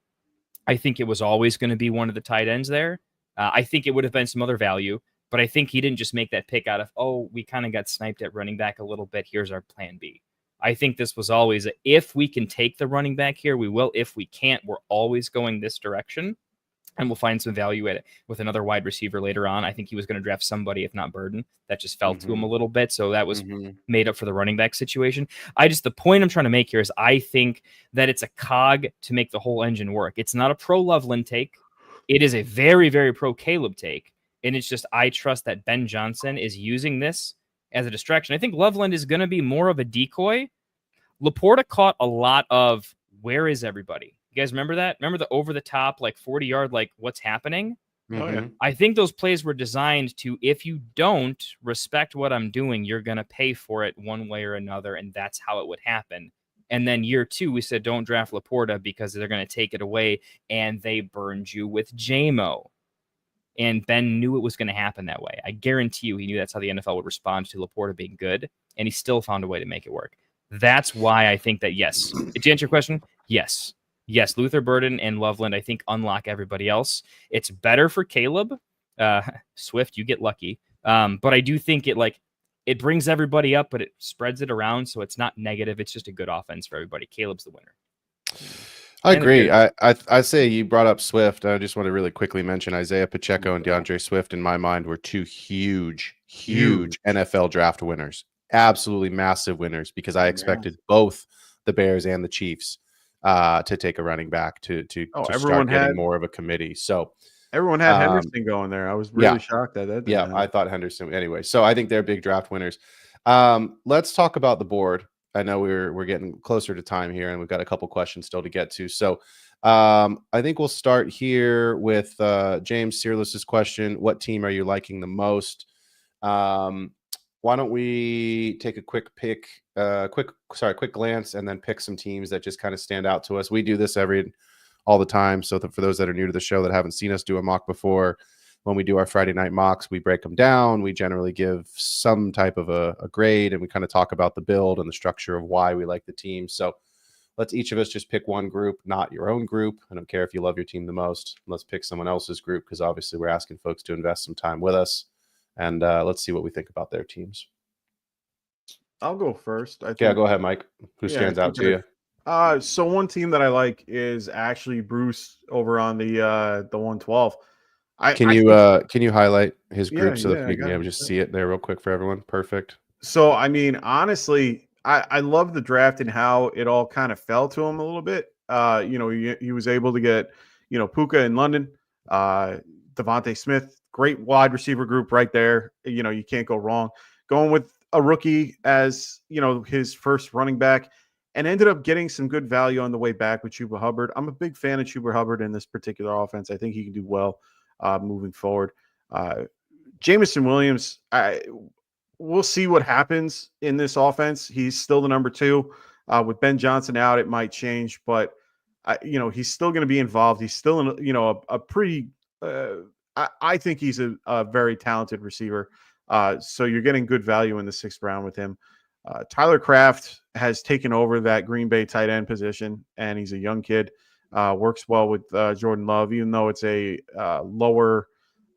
[SPEAKER 7] I think it was always going to be one of the tight ends there. I think it would have been some other value, but I think he didn't just make that pick out of, we kind of got sniped at running back a little bit. Here's our plan B. I think this was always if we can take the running back here, we will. If we can't, we're always going this direction, and we'll find some value at it with another wide receiver later on. I think he was going to draft somebody, if not Burden. That just fell to him a little bit, so that was made up for the running back situation. The point I'm trying to make here is I think that it's a cog to make the whole engine work. It's not a pro Loveland take. It is a very, very pro Caleb take. And it's just, I trust that Ben Johnson is using this as a distraction. I think Loveland is going to be more of a decoy. Laporta caught a lot of, where is everybody? You guys remember that? Remember the over the top, like 40-yard, like what's happening?
[SPEAKER 8] Oh, yeah.
[SPEAKER 7] I think those plays were designed to, if you don't respect what I'm doing, you're going to pay for it one way or another. And that's how it would happen. And then year 2, we said, don't draft Laporta because they're going to take it away. And they burned you with JMO. And Ben knew it was going to happen that way. I guarantee you he knew that's how the NFL would respond to Laporta being good. And he still found a way to make it work. That's why I think that, yes. To answer your question, yes. Yes, Luther Burden and Loveland, I think, unlock everybody else. It's better for Caleb. Swift, you get lucky. But I do think it brings everybody up, but it spreads it around, so it's not negative. It's just a good offense for everybody. Caleb's the winner.
[SPEAKER 6] I agree. I say you brought up Swift. I just want to really quickly mention Isaiah Pacheco and DeAndre Swift, in my mind, were 2 huge NFL draft winners. Absolutely massive winners, because I expected both the Bears and the Chiefs to take a running back to start getting more of a committee. So
[SPEAKER 8] everyone had Henderson going there. I was really shocked at that.
[SPEAKER 6] Yeah, I thought Henderson anyway. So I think they're big draft winners. Let's talk about the board. I know we're getting closer to time here, and we've got a couple questions still to get to. So I think we'll start here with James Searless's question. What team are you liking the most? Why don't we take a quick glance and then pick some teams that just kind of stand out to us. We do this all the time. So for those that are new to the show that haven't seen us do a mock before, when we do our Friday night mocks, we break them down. We generally give some type of a grade, and we kind of talk about the build and the structure of why we like the team. So let's each of us just pick one group, not your own group. I don't care if you love your team the most. Let's pick someone else's group, because obviously we're asking folks to invest some time with us. And let's see what we think about their teams.
[SPEAKER 8] I'll go first.
[SPEAKER 6] Go ahead, Mike. Who stands out to
[SPEAKER 8] you? So one team that I like is actually Bruce over on the 112.
[SPEAKER 6] Can you highlight his group so that we can just see it there real quick for everyone? Perfect.
[SPEAKER 8] So I mean, honestly, I love the draft and how it all kind of fell to him a little bit. He was able to get Puka in London, Devontae Smith. Great wide receiver group right there. You can't go wrong. Going with a rookie as, his first running back, and ended up getting some good value on the way back with Chuba Hubbard. I'm a big fan of Chuba Hubbard in this particular offense. I think he can do well moving forward. Jameson Williams, we'll see what happens in this offense. He's still the number 2. With Ben Johnson out, it might change, but he's still going to be involved. He's still a pretty I think he's a very talented receiver. So you're getting good value in the 6th round with him. Tyler Kraft has taken over that Green Bay tight end position, and he's a young kid. Works well with Jordan Love, even though it's a lower,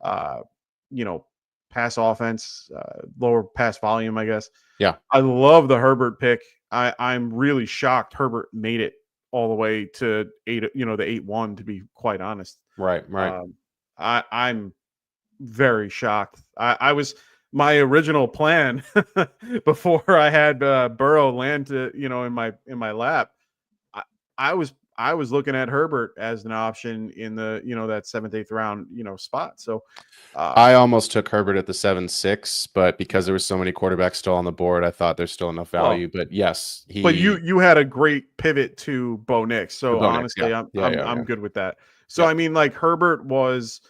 [SPEAKER 8] pass offense, lower pass volume, I guess.
[SPEAKER 6] Yeah. I
[SPEAKER 8] love the Herbert pick. I'm really shocked Herbert made it all the way to the 8-1, to be quite honest.
[SPEAKER 6] Right.
[SPEAKER 8] I'm very shocked. My original plan before I had Burrow land in my lap. I was looking at Herbert as an option in the that 7th, 8th round spot. So
[SPEAKER 6] I almost took Herbert at the 7-6, but because there were so many quarterbacks still on the board, I thought there's still enough value. But yes,
[SPEAKER 8] but you had a great pivot to Bo Nix. So honestly, I'm good with that. So I mean, like, Herbert was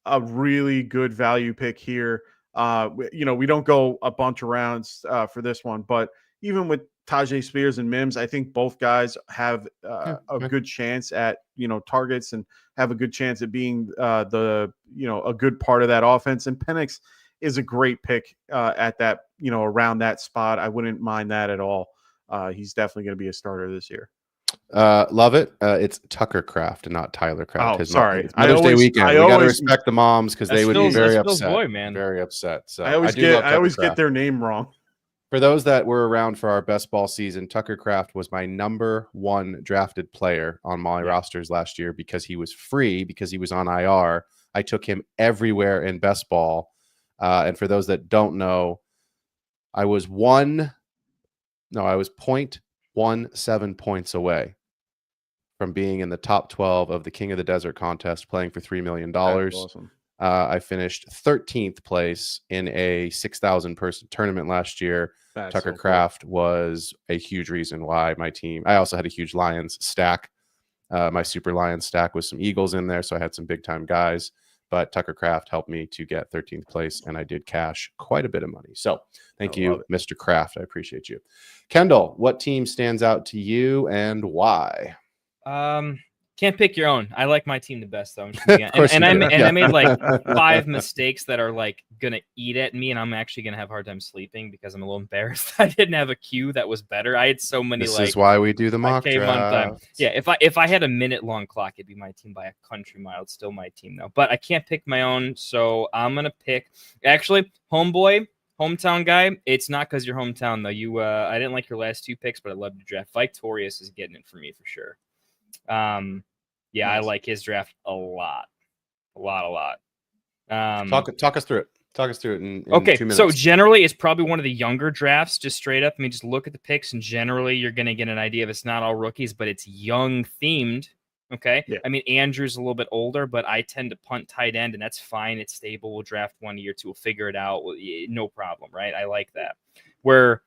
[SPEAKER 8] a really good value pick here. We don't go a bunch of rounds for this one, but even with Tajay Spears and Mims, I think both guys have a good chance at targets and have a good chance at being a good part of that offense. And Penix is a great pick at that around that spot. I wouldn't mind that at all. He's definitely going to be a starter this year.
[SPEAKER 6] Love it. It's Tucker Kraft and not Tyler Kraft.
[SPEAKER 8] Oh, sorry.
[SPEAKER 6] Mother's Day weekend. We got to respect the moms, because they would be very upset.
[SPEAKER 7] Boy, man.
[SPEAKER 6] Very upset. So
[SPEAKER 8] I always get their name wrong.
[SPEAKER 6] For those that were around for our best ball season, Tucker Kraft was my number 1 drafted player on my rosters last year, because he was free, because he was on IR. I took him everywhere in best ball. And for those that don't know, I was 0.17 points away from being in the top 12 of the King of the Desert contest, playing for $3 million.
[SPEAKER 8] That's awesome.
[SPEAKER 6] I finished 13th place in a 6,000 person tournament last year.
[SPEAKER 8] That's
[SPEAKER 6] Tucker
[SPEAKER 8] so cool.
[SPEAKER 6] Craft was a huge reason why my team. I also had a huge Lions stack. My Super Lions stack with some Eagles in there, so I had some big time guys. But Tucker Craft helped me to get 13th place, and I did cash quite a bit of money. So thank you, Mr. Craft. I appreciate you. Kendall, what team stands out to you and why?
[SPEAKER 7] Can't pick your own. I like my team the best, though. I made like 5 mistakes that are like gonna eat at me, and I'm actually gonna have a hard time sleeping because I'm a little embarrassed. I didn't have a queue that was better. I had so many.
[SPEAKER 6] This is why we do the mock draft.
[SPEAKER 7] Yeah, if I had a minute-long clock, it'd be my team by a country mile. It's still my team though, but I can't pick my own, so I'm gonna pick actually hometown guy. It's not because you're hometown though. You, I didn't like your last 2 picks, but I love your draft. Victorious is getting it for me for sure. Yeah, nice. I like his draft a lot. Talk
[SPEAKER 6] us through it. Talk us through it in
[SPEAKER 7] okay,
[SPEAKER 6] 2 minutes.
[SPEAKER 7] So generally, it's probably one of the younger drafts, just straight up. I mean, just look at the picks, and generally, you're going to get an idea of it's not all rookies, but it's young themed. Okay. Yeah. I mean, Andrew's a little bit older, but I tend to punt tight end, and that's fine. It's stable. We'll draft 1 year, 2. We'll figure it out. No problem, right? I like that. Where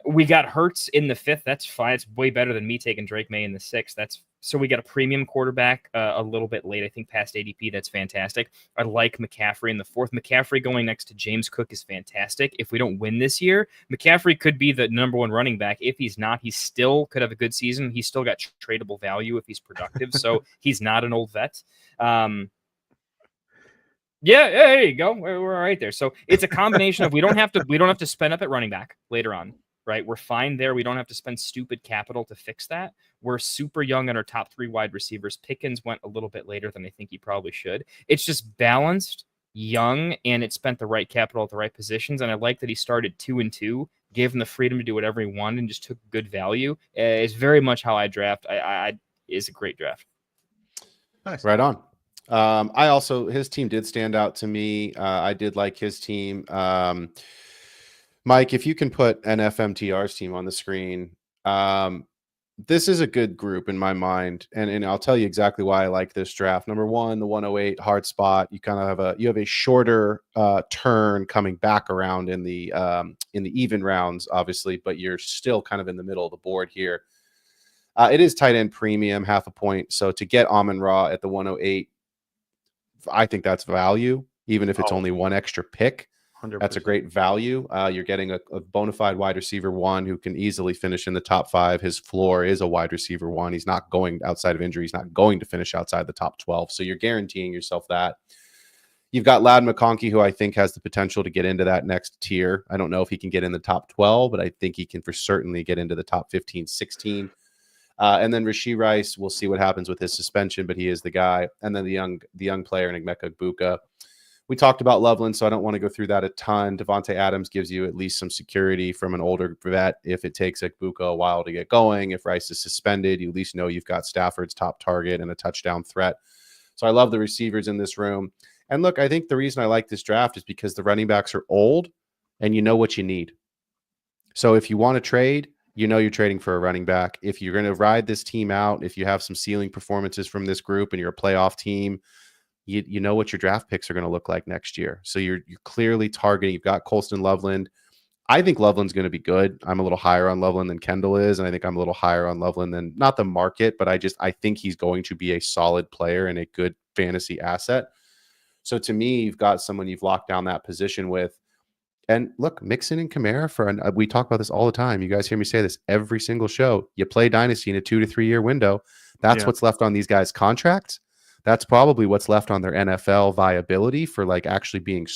[SPEAKER 7] we got Hurts in the 5th. That's fine. It's way better than me taking Drake May in the 6th. So we got a premium quarterback a little bit late, I think, past ADP. That's fantastic. I like McCaffrey in the 4th. McCaffrey going next to James Cook is fantastic. If we don't win this year, McCaffrey could be the number 1 running back. If he's not, he still could have a good season. He's still got tradable value if he's productive. So he's not an old vet. Yeah, there you go. We're right there. So it's a combination of we don't have to spend up at running back later on. Right, we're fine there. We don't have to spend stupid capital to fix that. We're super young on our top 3 wide receivers. Pickens went a little bit later than I think he probably should. It's just balanced, young, and it spent the right capital at the right positions. And I like that he started 2-2, gave him the freedom to do whatever he wanted, and just took good value. It's very much how I draft. Is a great draft.
[SPEAKER 6] Nice, right on. I also his team did stand out to me. I did like his team. Mike, if you can put an FMTR's team on the screen, this is a good group in my mind, and I'll tell you exactly why I like this draft. Number 1, the 108 hard spot. You kind of have a shorter turn coming back around in the even rounds, obviously, but you're still kind of in the middle of the board here. It is tight end premium, half a point. So to get Amon-Ra at the 108, I think that's value, even if it's only 1 extra pick. 100%. That's a great value. You're getting a bona fide wide receiver 1 who can easily finish in the top 5. His floor is a wide receiver 1. He's not going outside of injury. He's not going to finish outside the top 12. So you're guaranteeing yourself that. You've got Ladd McConkey, who I think has the potential to get into that next tier. I don't know if he can get in the top 12, but I think he can for certainly get into the top 15, 16. And then Rashee Rice, we'll see what happens with his suspension, but he is the guy. And then the young player, Emeka Egbuka. We talked about Loveland, so I don't want to go through that a ton. Devontae Adams gives you at least some security from an older vet if it takes Egbuka a while to get going. If Rice is suspended, you at least know you've got Stafford's top target and a touchdown threat. So I love the receivers in this room. And look, I think the reason I like this draft is because the running backs are old and you know what you need. So if you want to trade, you know you're trading for a running back. If you're going to ride this team out, if you have some ceiling performances from this group and you're a playoff team, you know what your draft picks are going to look like next year. So you're clearly targeting. You've got Colston Loveland. I think Loveland's going to be good. I'm a little higher on Loveland than Kendall is, and I think I'm a little higher on Loveland than not the market, but I think he's going to be a solid player and a good fantasy asset. So to me, you've got someone you've locked down that position with. And look, Mixon and Kamara we talk about this all the time. You guys hear me say this every single show. You play Dynasty in a 2 to 3 year window. That's what's left on these guys' contracts. That's probably what's left on their NFL viability for like actually being,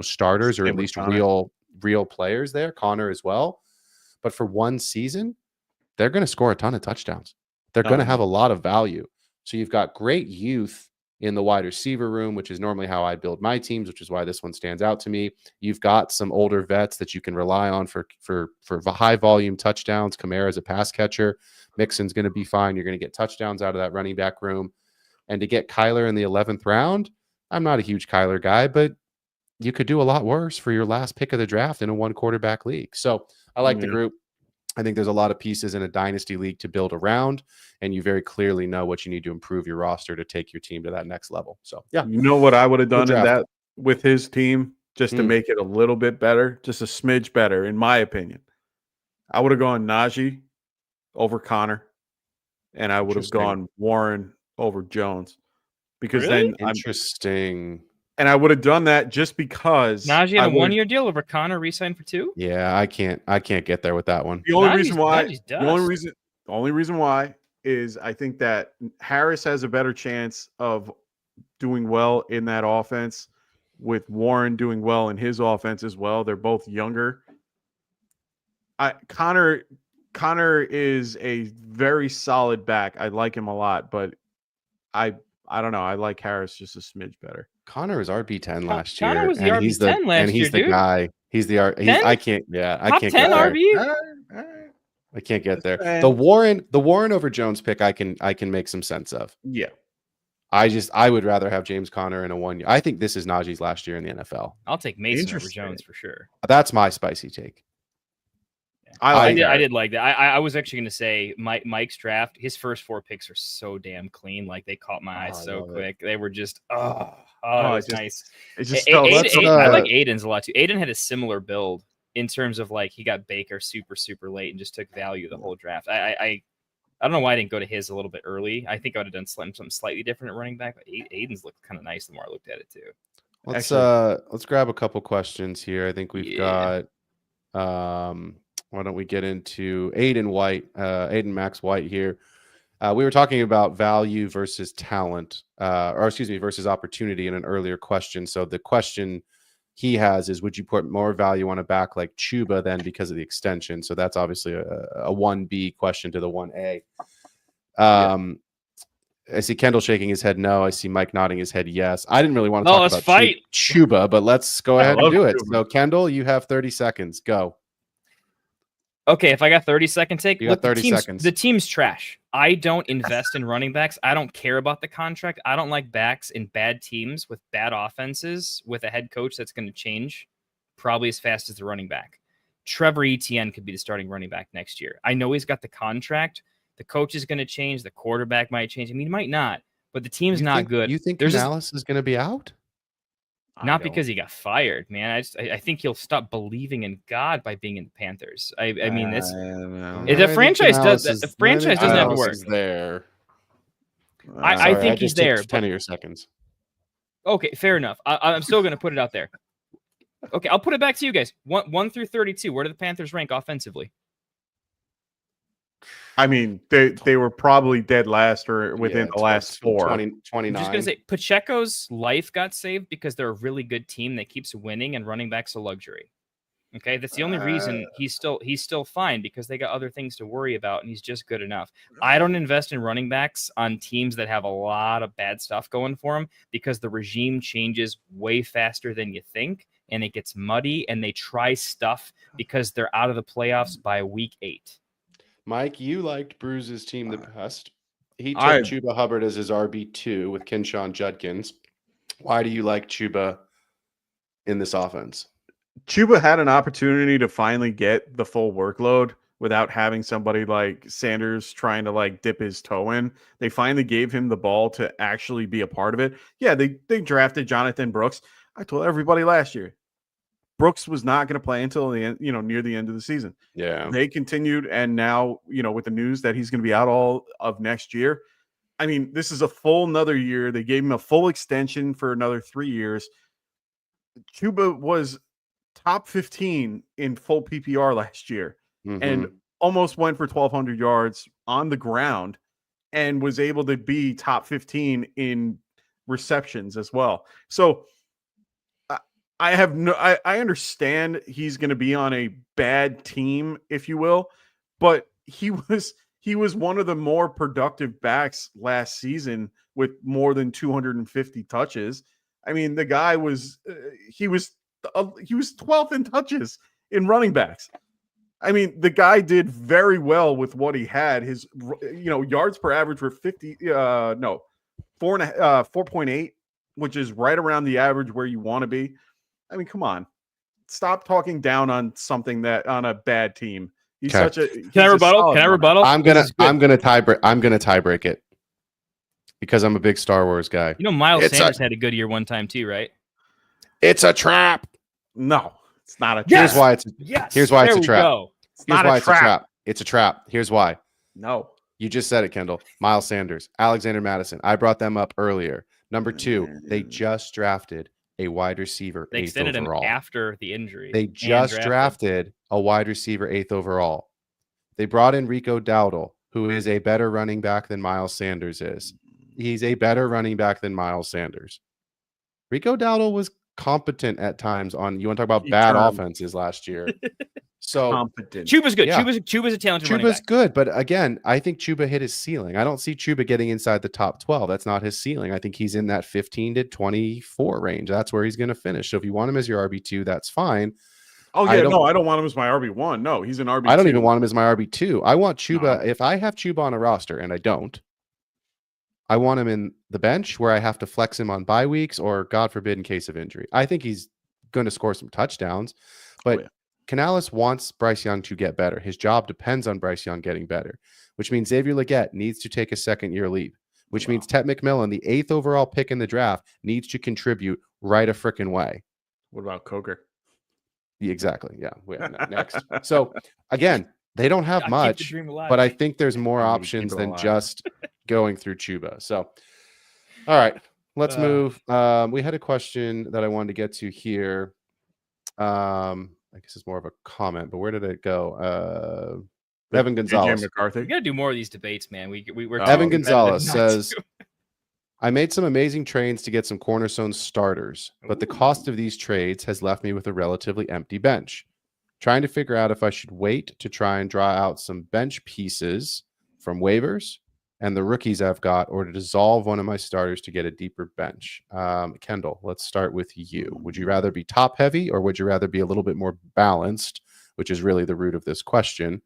[SPEAKER 6] starters or at least real players there. Connor as well. But for 1 season, they're going to score a ton of touchdowns. They're going to have a lot of value. So you've got great youth in the wide receiver room, which is normally how I build my teams, which is why this one stands out to me. You've got some older vets that you can rely on for high volume touchdowns. Kamara's a pass catcher. Mixon's going to be fine. You're going to get touchdowns out of that running back room. And to get Kyler in the 11th round, I'm not a huge Kyler guy, but you could do a lot worse for your last pick of the draft in a 1 quarterback league. So I like the group. I think there's a lot of pieces in a dynasty league to build around, and you very clearly know what you need to improve your roster to take your team to that next level. So, yeah.
[SPEAKER 8] You know what I would have done in that with his team just to make it a little bit better, just a smidge better, in my opinion? I would have gone Najee over Connor, and I would have gone Warren over Jones, because then
[SPEAKER 6] interesting.
[SPEAKER 8] And I would have done that just because
[SPEAKER 7] Najee had a 1-year deal over Connor, re-signed for 2.
[SPEAKER 6] Yeah, I can't get there with that one.
[SPEAKER 8] The only reason why is I think that Harris has a better chance of doing well in that offense, with Warren doing well in his offense as well. They're both younger. Connor is a very solid back. I like him a lot, but I don't know. I like Harris just a smidge better.
[SPEAKER 6] Connor was RB10 last year.
[SPEAKER 7] Connor was the RB10 last year,
[SPEAKER 6] and he's the
[SPEAKER 7] dude.
[SPEAKER 6] guy. He's the I can't get there.
[SPEAKER 7] RB.
[SPEAKER 6] I can't get there. The Warren over Jones pick I can make some sense of.
[SPEAKER 8] Yeah.
[SPEAKER 6] I would rather have James Conner in a 1 year. I think this is Najee's last year in the NFL.
[SPEAKER 7] I'll take Mason over Jones for sure.
[SPEAKER 6] That's my spicy take.
[SPEAKER 7] I did like that. I was actually going to say Mike's draft, his first 4 picks are so damn clean. Like, they caught my eyes so quick. They were just, it was nice.
[SPEAKER 8] It just
[SPEAKER 7] I like Aiden's a lot too. Aiden had a similar build in terms of, like, he got Baker super, super late and just took value the whole draft. I don't know why I didn't go to his a little bit early. I think I would have done something slightly different at running back, but Aiden's looked kind of nice the more I looked at it too.
[SPEAKER 6] Let's grab a couple questions here. I think we've got why don't we get into Aiden Max White here. We were talking about value versus talent, versus opportunity in an earlier question. So the question he has is, would you put more value on a back like Chuba then because of the extension? So that's obviously a 1B question to the 1A. I see Kendall shaking his head no. I see Mike nodding his head yes. I didn't really want to talk about Chuba, but let's go ahead and do it. So Kendall, you have 30 seconds. Go.
[SPEAKER 7] Okay, if I got 30 second take,
[SPEAKER 6] you got 30 seconds.
[SPEAKER 7] The team's trash. I don't invest in running backs. I don't care about the contract. I don't like backs in bad teams with bad offenses with a head coach that's going to change probably as fast as the running back. Trevor Etienne could be the starting running back next year. I know he's got the contract. The coach is going to change. The quarterback might change. I mean, he might not, but the team's not good.
[SPEAKER 6] You think Canales is going to be out?
[SPEAKER 7] Not because he got fired, man. I think he'll stop believing in God by being in the Panthers. I mean, the franchise does. The franchise doesn't have to work.
[SPEAKER 6] There.
[SPEAKER 7] I think he's there.
[SPEAKER 6] 10 of your seconds.
[SPEAKER 7] Okay, fair enough. I'm still going to put it out there. Okay, I'll put it back to you guys. 1 through 32. Where do the Panthers rank offensively?
[SPEAKER 8] I mean, they were probably dead last or within the last 4.
[SPEAKER 6] 29.
[SPEAKER 7] I'm just going to say Pacheco's life got saved because they're a really good team that keeps winning, and running back's a luxury. Okay, that's the only reason he's still fine, because they got other things to worry about, and he's just good enough. I don't invest in running backs on teams that have a lot of bad stuff going for them, because the regime changes way faster than you think, and it gets muddy, and they try stuff because they're out of the playoffs by week 8.
[SPEAKER 6] Mike, you liked Bruce's team the best. He took Chuba Hubbard as his RB2 with Kinshawn Judkins. Why do you like Chuba in this offense?
[SPEAKER 8] Chuba had an opportunity to finally get the full workload without having somebody like Sanders trying to like dip his toe in. They finally gave him the ball to actually be a part of it. Yeah, they drafted Jonathan Brooks. I told everybody last year, Brooks was not going to play until the end, near the end of the season.
[SPEAKER 6] Yeah.
[SPEAKER 8] They continued, and now, with the news that he's going to be out all of next year. I mean, this is a full another year. They gave him a full extension for another 3 years. Chuba was top 15 in full PPR last year and almost went for 1,200 yards on the ground and was able to be top 15 in receptions as well. So, I understand he's going to be on a bad team, if you will, but he was one of the more productive backs last season with more than 250 touches. I mean, the guy was he was 12th in touches in running backs. I mean, the guy did very well with what he had. His yards per average were 4.8, which is right around the average where you want to be. I mean, come on. Stop talking down on something on a bad team He's
[SPEAKER 6] Okay.
[SPEAKER 8] such a.
[SPEAKER 7] Can I rebuttal? Can I rebuttal?
[SPEAKER 6] I'm gonna tie break it because I'm a big Star Wars guy.
[SPEAKER 7] You know, Miles Sanders had a good year one time too, right?
[SPEAKER 6] It's a trap.
[SPEAKER 8] No, it's not a trap.
[SPEAKER 6] Here's why it's Here's why it's a trap. Here's why it's a trap. It's a trap. Here's why.
[SPEAKER 8] No.
[SPEAKER 6] You just said it, Kendall. Miles Sanders, Alexander Madison. I brought them up earlier. Number 2, they just drafted a wide receiver.
[SPEAKER 7] They extended him after the injury.
[SPEAKER 6] They just drafted a wide receiver 8th overall. They brought in Rico Dowdle, who is a better running back than Miles Sanders is. He's a better running back than Miles Sanders. Rico Dowdle was competent at times on, you want to talk about bad offenses last year. So
[SPEAKER 8] competent.
[SPEAKER 7] Chuba's good. Yeah. Chuba's a talented running back.
[SPEAKER 6] Chuba's good, but again, I think Chuba hit his ceiling. I don't see Chuba getting inside the top 12. That's not his ceiling. I think he's in that 15 to 24 range. That's where he's going to finish. So if you want him as your RB2, that's fine.
[SPEAKER 8] Oh yeah, I don't want him as my RB1. No, he's an RB2.
[SPEAKER 6] I don't even want him as my RB2. I want Chuba. If I have Chuba on a roster, and I don't, I want him in the bench where I have to flex him on bye weeks or, God forbid, in case of injury. I think he's going to score some touchdowns, but Canales wants Bryce Young to get better. His job depends on Bryce Young getting better, which means Xavier Legette needs to take a second-year leap, which means Tet McMillan, the 8th overall pick in the draft, needs to contribute right a frickin' way.
[SPEAKER 8] What about Coker?
[SPEAKER 6] Exactly. Yeah. Next. So, again, they don't have much, but I think there's more options than just going through Chuba. So, all right, let's move. We had a question that I wanted to get to here. I guess it's more of a comment, but where did it go? Evan Gonzalez.
[SPEAKER 8] McCarthy.
[SPEAKER 7] We got to do more of these debates, man. We're
[SPEAKER 6] Evan Gonzalez says, I made some amazing trades to get some cornerstone starters, but the cost of these trades has left me with a relatively empty bench. Trying to figure out if I should wait to try and draw out some bench pieces from waivers and the rookies I've got, or to dissolve one of my starters to get a deeper bench. Kendall, let's start with you. Would you rather be top heavy, or would you rather be a little bit more balanced, which is really the root of this question,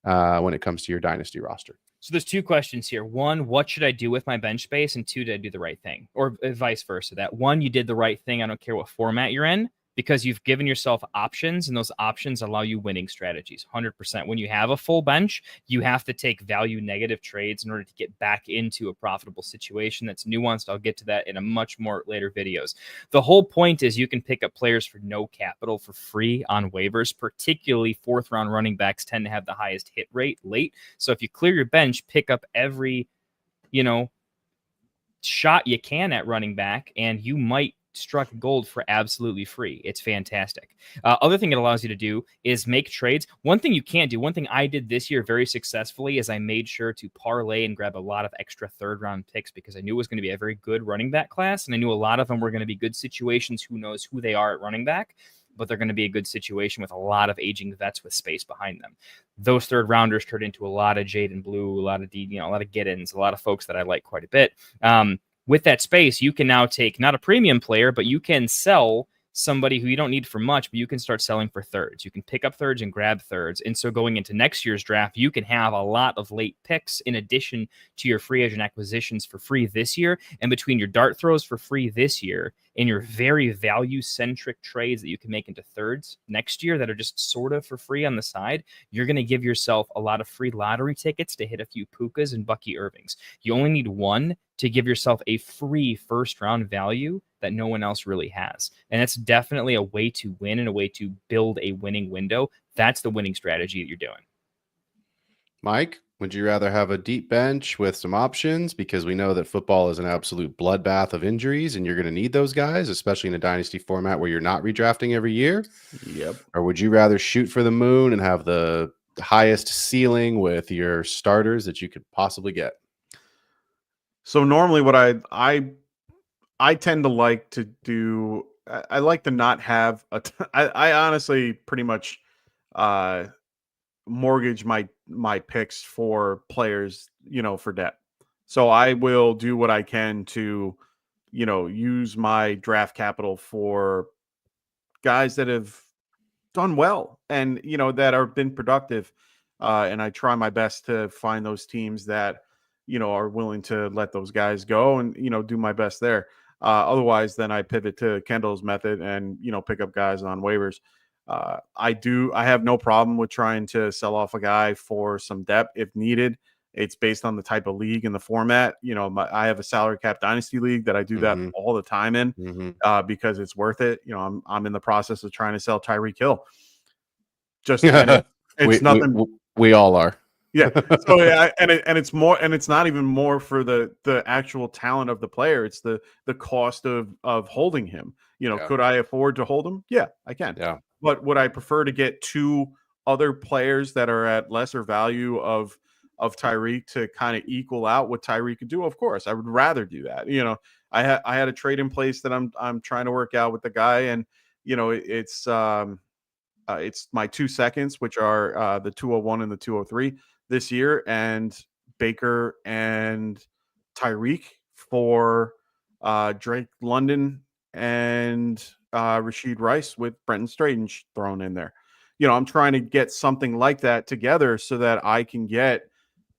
[SPEAKER 6] when it comes to your dynasty roster?
[SPEAKER 7] So there's 2 questions here. 1, what should I do with my bench space? And 2, did I do the right thing? Or vice versa. That 1, you did the right thing. I don't care what format you're in, because you've given yourself options, and those options allow you winning strategies. 100%. When you have a full bench, you have to take value negative trades in order to get back into a profitable situation. That's nuanced. I'll get to that in a much more later videos. The whole point is you can pick up players for no capital for free on waivers. Particularly 4th round running backs tend to have the highest hit rate late. So if you clear your bench, pick up every, shot you can at running back, and you might struck gold for absolutely free. It's fantastic. Other thing it allows you to do is make trades. One thing you can't do, one thing I did this year very successfully, is I made sure to parlay and grab a lot of extra 3rd round picks, because I knew it was going to be a very good running back class, and I knew a lot of them were going to be good situations. Who knows who they are at running back, but they're going to be a good situation with a lot of aging vets with space behind them. Those 3rd rounders turned into a lot of Jaden Blue, a lot of a lot of get-ins, a lot of folks that I like quite a bit. With that space, you can now take not a premium player, but you can sell somebody who you don't need for much, but you can start selling for thirds. You can pick up thirds and grab thirds. And so going into next year's draft, you can have a lot of late picks in addition to your free agent acquisitions for free this year. And between your dart throws for free this year and your very value-centric trades that you can make into thirds next year that are just sort of for free on the side, you're going to give yourself a lot of free lottery tickets to hit a few Pukas and Bucky Irvings. You only need one to give yourself a free first-round value that no one else really has. And that's definitely a way to win and a way to build a winning window. That's the winning strategy that you're doing.
[SPEAKER 6] Mike, would you rather have a deep bench with some options, because we know that football is an absolute bloodbath of injuries and you're going to need those guys, especially in a dynasty format where you're not redrafting every year?
[SPEAKER 8] Yep. Or
[SPEAKER 6] would you rather shoot for the moon and have the highest ceiling with your starters that you could possibly get?
[SPEAKER 8] So normally what I tend to like to do, I like to not have I honestly pretty much mortgage my picks for players, for debt. So I will do what I can to, use my draft capital for guys that have done well and, that have been productive. And I try my best to find those teams that, are willing to let those guys go and, do my best there. Otherwise, then I pivot to Kendall's method and, pick up guys on waivers. I have no problem with trying to sell off a guy for some depth if needed. It's based on the type of league and the format. I have a salary cap dynasty league that I do that all the time in because it's worth it. I'm in the process of trying to sell Tyreek Hill. It's nothing.
[SPEAKER 6] We all are.
[SPEAKER 8] Yeah. So it's more, and it's not even more for the actual talent of the player. It's the cost of holding him. Could I afford to hold him? Yeah, I can.
[SPEAKER 6] Yeah.
[SPEAKER 8] But would I prefer to get two other players that are at lesser value of Tyreek to kind of equal out what Tyreek could do? Of course, I would rather do that. I had a trade in place that I'm trying to work out with the guy, and it's my 2 seconds, which are the 201 and the 203 this year, and Baker and Tyreek for Drake London and Rashid Rice with Brenton Straton thrown in there. I'm trying to get something like that together so that I can get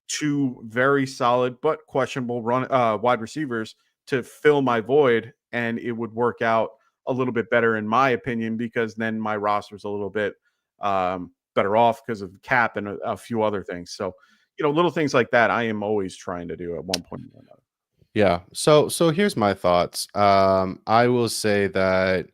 [SPEAKER 8] two very solid but questionable wide receivers to fill my void, and it would work out a little bit better in my opinion, because then my roster is a little bit better off because of cap and a few other things. So, little things like that I am always trying to do at one point or another.
[SPEAKER 6] Yeah. So here's my thoughts. I will say that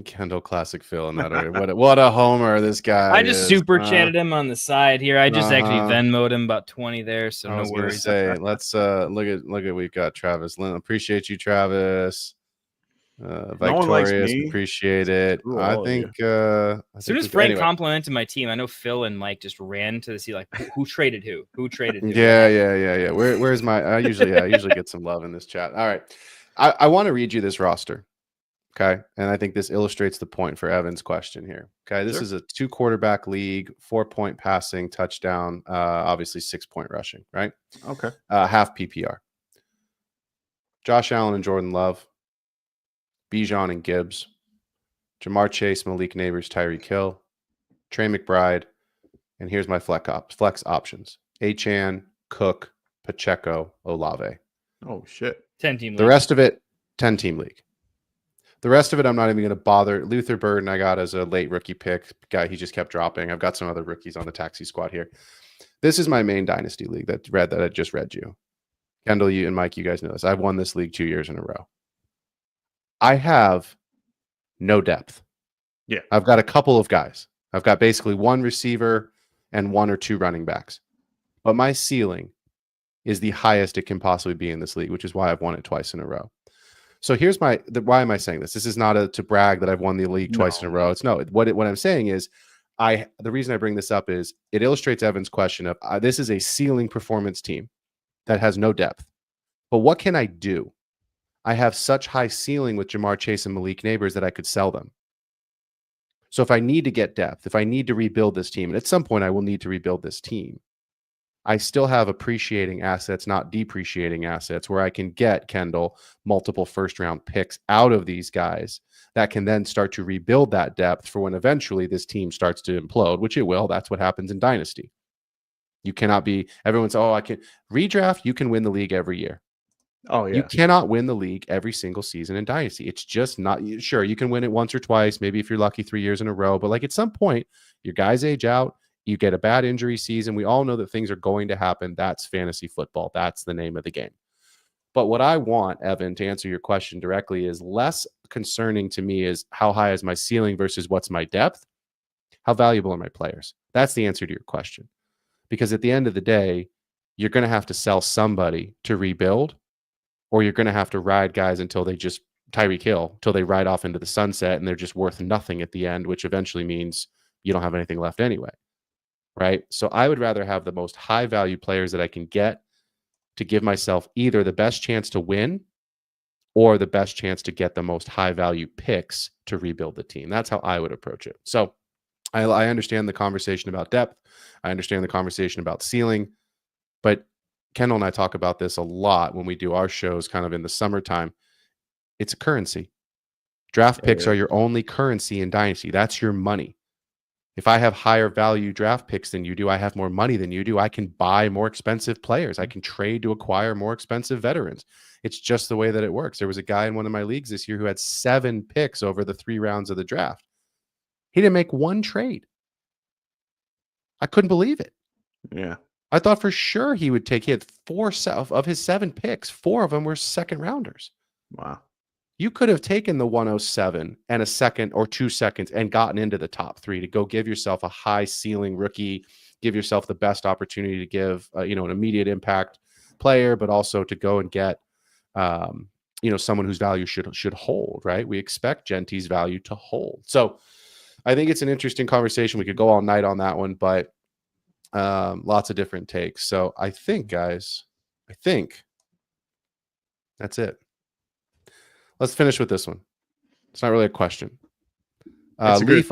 [SPEAKER 6] Kendall classic Phil in that area. What a homer this guy.
[SPEAKER 7] I just super chatted him on the side here. I just actually Venmoed him about 20 there, so no worries.
[SPEAKER 6] Let's look at we've got Travis Lynn. Appreciate you, Travis. Victorious, appreciate it. I think
[SPEAKER 7] as soon as Frank complimented my team, I know Phil and Mike just ran to see who traded who traded who.
[SPEAKER 6] Yeah. Where's my? I usually get some love in this chat. All right, I want to read you this roster. Okay, and I think this illustrates the point for Evan's question here. Okay, this is a 2-quarterback league, 4-point passing, touchdown, obviously 6-point rushing. Right.
[SPEAKER 8] Okay.
[SPEAKER 6] Half PPR. Josh Allen and Jordan Love. Bijan and Gibbs, Jamar Chase, Malik Neighbors, Tyreek Hill, Trey McBride, and here's my flex options: Achane, Cook, Pacheco, Olave.
[SPEAKER 8] Oh shit!
[SPEAKER 7] 10-team league.
[SPEAKER 6] The rest of it, 10-team league. The rest of it, I'm not even going to bother. Luther Burden, I got as a late rookie pick guy. He just kept dropping. I've got some other rookies on the taxi squad here. This is my main dynasty league that I just read you. Kendall, you and Mike, you guys know this. I've won this league 2 years in a row. I have no depth.
[SPEAKER 8] Yeah.
[SPEAKER 6] I've got a couple of guys. I've got basically one receiver and 1 or 2 running backs. But my ceiling is the highest it can possibly be in this league, which is why I've won it twice in a row. So here's why am I saying this? This is not to brag that I've won the league twice in a row. It's what I'm saying is the reason I bring this up is it illustrates Evan's question of this is a ceiling performance team that has no depth. But what can I do? I have such high ceiling with Jamar Chase and Malik Neighbors that I could sell them. So if I need to get depth, if I need to rebuild this team, and at some point I will need to rebuild this team, I still have appreciating assets, not depreciating assets, where I can get, Kendall, multiple first-round picks out of these guys that can then start to rebuild that depth for when eventually this team starts to implode, which it will. That's what happens in Dynasty. You cannot be, everyone's, I can redraft, you can win the league every year.
[SPEAKER 8] Oh, yeah.
[SPEAKER 6] You cannot win the league every single season in Dynasty. It's just not, sure, you can win it once or twice, maybe if you're lucky 3 years in a row, but at some point, your guys age out, you get a bad injury season. We all know that things are going to happen. That's fantasy football. That's the name of the game. But what I want, Evan, to answer your question directly, is less concerning to me is how high is my ceiling versus what's my depth? How valuable are my players? That's the answer to your question. Because at the end of the day, you're going to have to sell somebody to rebuild, or you're going to have to ride guys until they just Tyreek Hill, till they ride off into the sunset and they're just worth nothing at the end, which eventually means you don't have anything left anyway. Right? So I would rather have the most high value players that I can get to give myself either the best chance to win or the best chance to get the most high value picks to rebuild the team. That's how I would approach it. So I understand the conversation about depth. I understand the conversation about ceiling, but Kendall and I talk about this a lot when we do our shows kind of in the summertime. It's a currency. Draft picks are your only currency in Dynasty. That's your money. If I have higher value draft picks than you do, I have more money than you do, I can buy more expensive players. I can trade to acquire more expensive veterans. It's just the way that it works. There was a guy in one of my leagues this year who had 7 picks over the 3 rounds of the draft. He didn't make one trade. I couldn't believe it.
[SPEAKER 8] Yeah.
[SPEAKER 6] I thought for sure he would take. He had 4 of his 7 picks. 4 of them were second rounders.
[SPEAKER 8] Wow.
[SPEAKER 6] You could have taken the 107 and a second or 2 seconds and gotten into the top 3 to go give yourself a high ceiling rookie, give yourself the best opportunity to give, an immediate impact player, but also to go and get, someone whose value should hold, right? We expect Genty's value to hold. So I think it's an interesting conversation. We could go all night on that one, but lots of different takes. So I think, guys, that's it. Let's finish with this one. It's not really a question. Leaf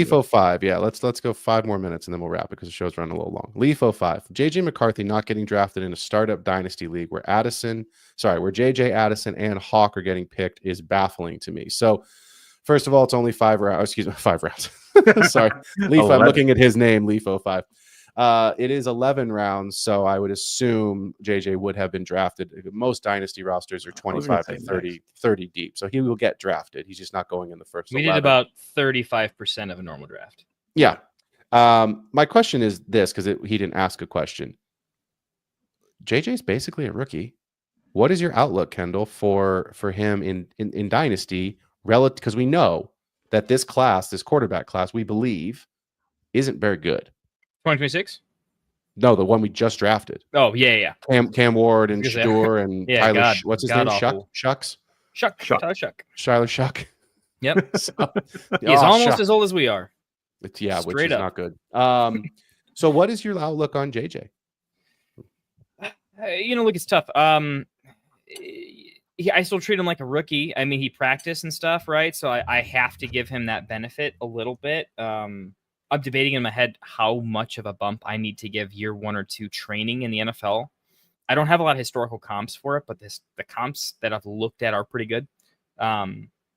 [SPEAKER 6] 05. Yeah, let's go 5 more minutes and then we'll wrap it because the show's running a little long. Leaf 05. JJ McCarthy not getting drafted in a startup dynasty league where JJ, Addison, and Hawk are getting picked is baffling to me. So first of all, it's only 5 rounds. Excuse me, 5 rounds. Sorry. Leaf, I'm looking at his name, Leaf 05. It is 11 rounds, so I would assume JJ would have been drafted. Most dynasty rosters are 25 to 30 deep, so he will get drafted. He's just not going in the first 11.
[SPEAKER 7] We did about 35% of a normal draft.
[SPEAKER 6] Yeah. My question is this, because he didn't ask a question. JJ's basically a rookie. What is your outlook, Kendall, for him in dynasty? Because we know that this quarterback class, we believe, isn't very good.
[SPEAKER 7] 2026?
[SPEAKER 6] No, the one we just drafted.
[SPEAKER 7] Oh, yeah.
[SPEAKER 6] Cam Ward and Shador and Tyler. What's his name? Shucks? Tyler Shuck.
[SPEAKER 7] Yep.
[SPEAKER 6] So,
[SPEAKER 7] he's almost as old as we are.
[SPEAKER 6] Which is not good. So what is your outlook on JJ?
[SPEAKER 7] Look, it's tough. I still treat him like a rookie. I mean, he practiced and stuff, right? So I have to give him that benefit a little bit. I'm debating in my head how much of a bump I need to give year 1 or 2 training in the NFL. I don't have a lot of historical comps for it, but the comps that I've looked at are pretty good,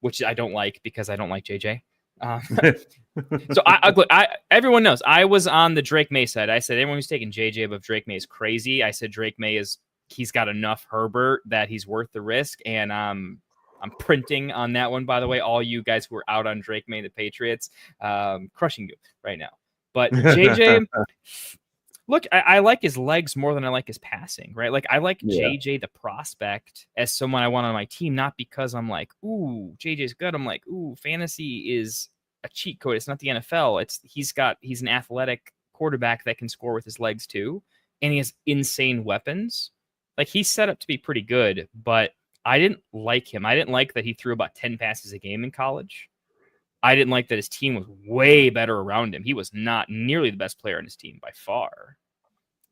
[SPEAKER 7] which I don't like because I don't like JJ. So everyone knows I was on the Drake May side. I said anyone who's taking JJ above Drake May is crazy. I said Drake May he's got enough Herbert that he's worth the risk, and I'm printing on that one, by the way. All you guys who are out on Drake May, the Patriots, crushing you right now. But JJ, look, I like his legs more than I like his passing, right? Like I like JJ the prospect as someone I want on my team, not because I'm like, ooh, JJ's good. I'm like, ooh, fantasy is a cheat code. It's not the NFL. He's an athletic quarterback that can score with his legs too, and he has insane weapons. Like he's set up to be pretty good, but I didn't like him. I didn't like that he threw about 10 passes a game in college. I didn't like that his team was way better around him. He was not nearly the best player on his team by far.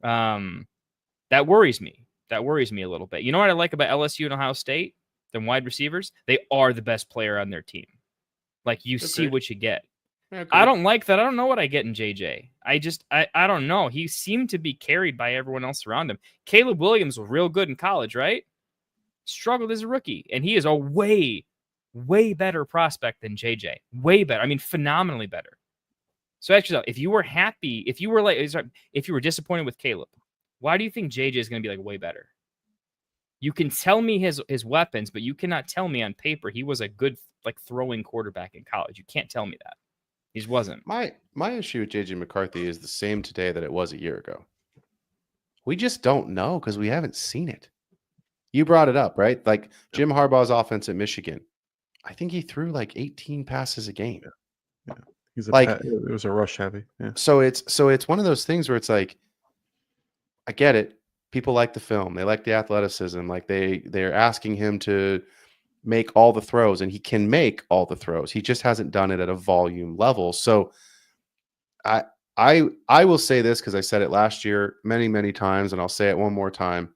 [SPEAKER 7] That worries me. That worries me a little bit. You know what I like about LSU and Ohio State? Them wide receivers, they are the best player on their team. Like you see what you get. I don't like that. I don't know what I get in JJ. I don't know. He seemed to be carried by everyone else around him. Caleb Williams was real good in college, right? Struggled as a rookie, and he is a way better prospect than JJ. Way better. I mean, phenomenally better. So actually, if you were disappointed with Caleb, why do you think JJ is going to be like way better? You can tell me his weapons, but you cannot tell me on paper he was a good throwing quarterback in college. You can't tell me that. He just wasn't.
[SPEAKER 6] My issue with JJ McCarthy is the same today that it was a year ago. We just don't know because we haven't seen it. You brought it up, right? Like Jim Harbaugh's offense at Michigan. I think he threw 18 passes a game.
[SPEAKER 8] Yeah. It was a rush heavy. Yeah.
[SPEAKER 6] So it's one of those things where it's like, I get it. People like the film. They like the athleticism. Like they're asking him to make all the throws, and he can make all the throws. He just hasn't done it at a volume level. So I will say this because I said it last year many, many times, and I'll say it one more time.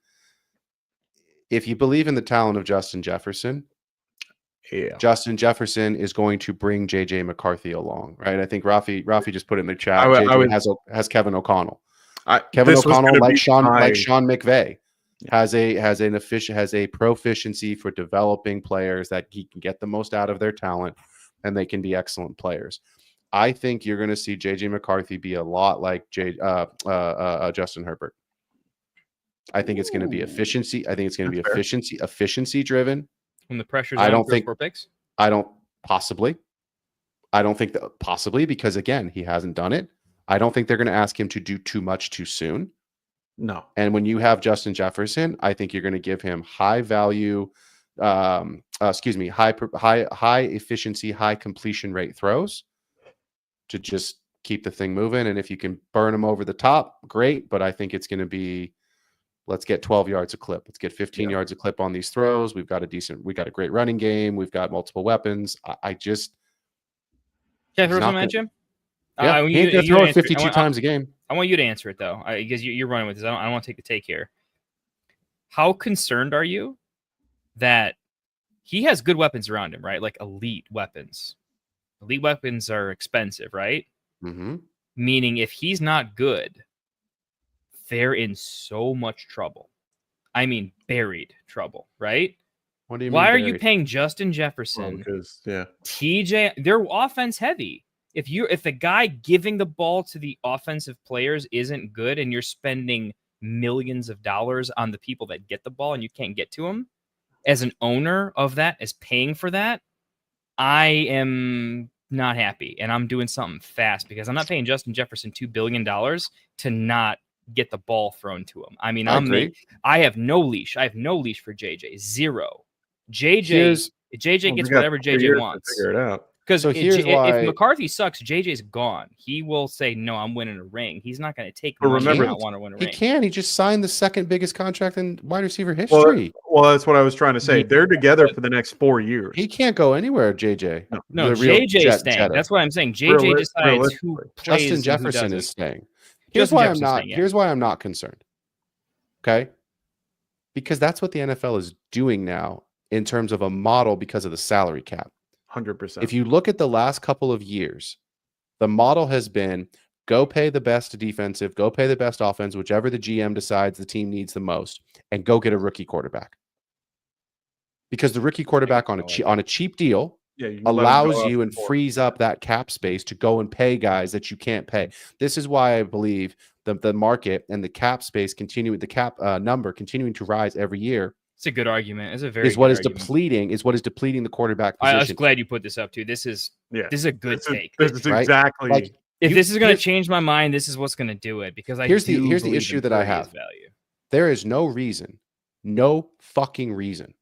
[SPEAKER 6] If you believe in the talent of Justin Jefferson, Justin Jefferson is going to bring JJ McCarthy along, right? I think Rafi just put it in the chat. Has Kevin O'Connell. Kevin O'Connell, like Sean McVay, has a proficiency for developing players that he can get the most out of their talent, and they can be excellent players. I think you're going to see JJ McCarthy be a lot like Justin Herbert. I think it's going to be efficiency. I think it's going to be efficiency driven.
[SPEAKER 7] When the pressure's
[SPEAKER 6] I
[SPEAKER 7] on
[SPEAKER 6] don't think
[SPEAKER 7] for picks?
[SPEAKER 6] I don't possibly. I don't think that possibly because again, he hasn't done it. I don't think they're going to ask him to do too much too soon.
[SPEAKER 8] No.
[SPEAKER 6] And when you have Justin Jefferson, I think you're going to give him high value, high efficiency, high completion rate throws to just keep the thing moving. And if you can burn him over the top, great. But I think it's going to be, let's get 12 yards a clip. Let's get 15 yards a clip on these throws. We got a great running game. We've got multiple weapons.
[SPEAKER 7] Can I throw something at you?
[SPEAKER 6] Yeah, he ain't going to throw it 52 times a game.
[SPEAKER 7] I want you to answer it, though, because you're running with this. I don't want to take the take here. How concerned are you that he has good weapons around him, right? Like elite weapons. Elite weapons are expensive, right?
[SPEAKER 6] Mm-hmm.
[SPEAKER 7] Meaning if he's not good, they're in so much trouble. I mean, buried trouble, right?
[SPEAKER 6] What do you mean?
[SPEAKER 7] Why are you paying Justin Jefferson?
[SPEAKER 8] Because
[SPEAKER 7] TJ, they're offense heavy. If the guy giving the ball to the offensive players isn't good and you're spending millions of dollars on the people that get the ball and you can't get to them, as an owner of that, as paying for that, I am not happy. And I'm doing something fast because I'm not paying Justin Jefferson $2 billion to not get the ball thrown to him. I mean, I have no leash. I have no leash for JJ. Zero. JJ gets whatever JJ wants.
[SPEAKER 8] Figure it out.
[SPEAKER 7] Because if McCarthy sucks, JJ's gone. He will say, "No, I'm winning a ring." He's not going to take money and not want to win a ring.
[SPEAKER 6] He can. He just signed the second biggest contract in wide receiver history.
[SPEAKER 8] Well, that's what I was trying to say. They're together for the next 4 years.
[SPEAKER 6] He can't go anywhere, JJ.
[SPEAKER 7] No, JJ's staying. That's what I'm saying. JJ decides who plays.
[SPEAKER 6] Justin Jefferson is staying. Here's why I'm not concerned. Okay? Because that's what the NFL is doing now in terms of a model because of the salary cap.
[SPEAKER 8] 100%.
[SPEAKER 6] If you look at the last couple of years, the model has been go pay the best defensive, go pay the best offense, whichever the GM decides the team needs the most, and go get a rookie quarterback. Because the rookie quarterback on a cheap deal allows you and frees up that cap space to go and pay guys that you can't pay. This is why I believe the market and the cap space number continuing to rise every year.
[SPEAKER 7] It's a good argument. It's a very
[SPEAKER 6] is what is depleting the quarterback position.
[SPEAKER 7] I was glad you put this up too. This is a good take.
[SPEAKER 8] This is exactly
[SPEAKER 6] like,
[SPEAKER 7] if this is going to change my mind, this is what's going to do it. Because
[SPEAKER 6] here's the issue that I have.
[SPEAKER 7] Value.
[SPEAKER 6] There is no fucking reason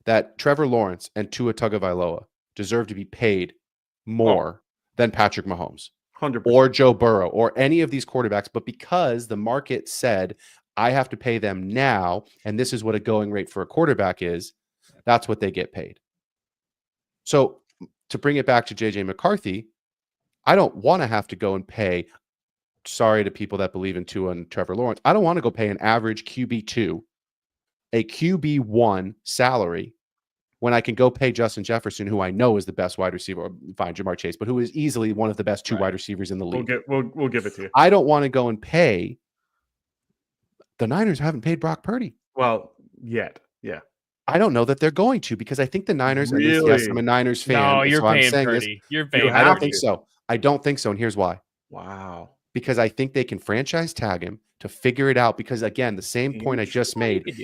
[SPEAKER 6] that Trevor Lawrence and Tua Tagovailoa deserve to be paid more than Patrick Mahomes
[SPEAKER 8] 100%.
[SPEAKER 6] or Joe Burrow or any of these quarterbacks, but because the market said I have to pay them now, and this is what a going rate for a quarterback is, that's what they get paid. So to bring it back to JJ McCarthy, I don't want to have to go and pay, sorry to people that believe in Tua and Trevor Lawrence, I don't want to go pay an average QB2, a QB1 salary when I can go pay Justin Jefferson, who I know is the best wide receiver, or fine, Jamar Chase, but who is easily one of the best two wide receivers in the league.
[SPEAKER 8] We'll give it to you.
[SPEAKER 6] I don't want to go and pay. The Niners haven't paid Brock Purdy.
[SPEAKER 8] Well, yet. Yeah.
[SPEAKER 6] I don't know that they're going to because I think the Niners,
[SPEAKER 8] really?
[SPEAKER 6] Yes, I'm a Niners fan.
[SPEAKER 7] No, you're
[SPEAKER 6] so
[SPEAKER 7] paying Purdy. You're paying
[SPEAKER 6] I don't think so. I don't think so. And here's why.
[SPEAKER 8] Wow.
[SPEAKER 6] Because I think they can franchise tag him to figure it out. Because again, the same point I just made, is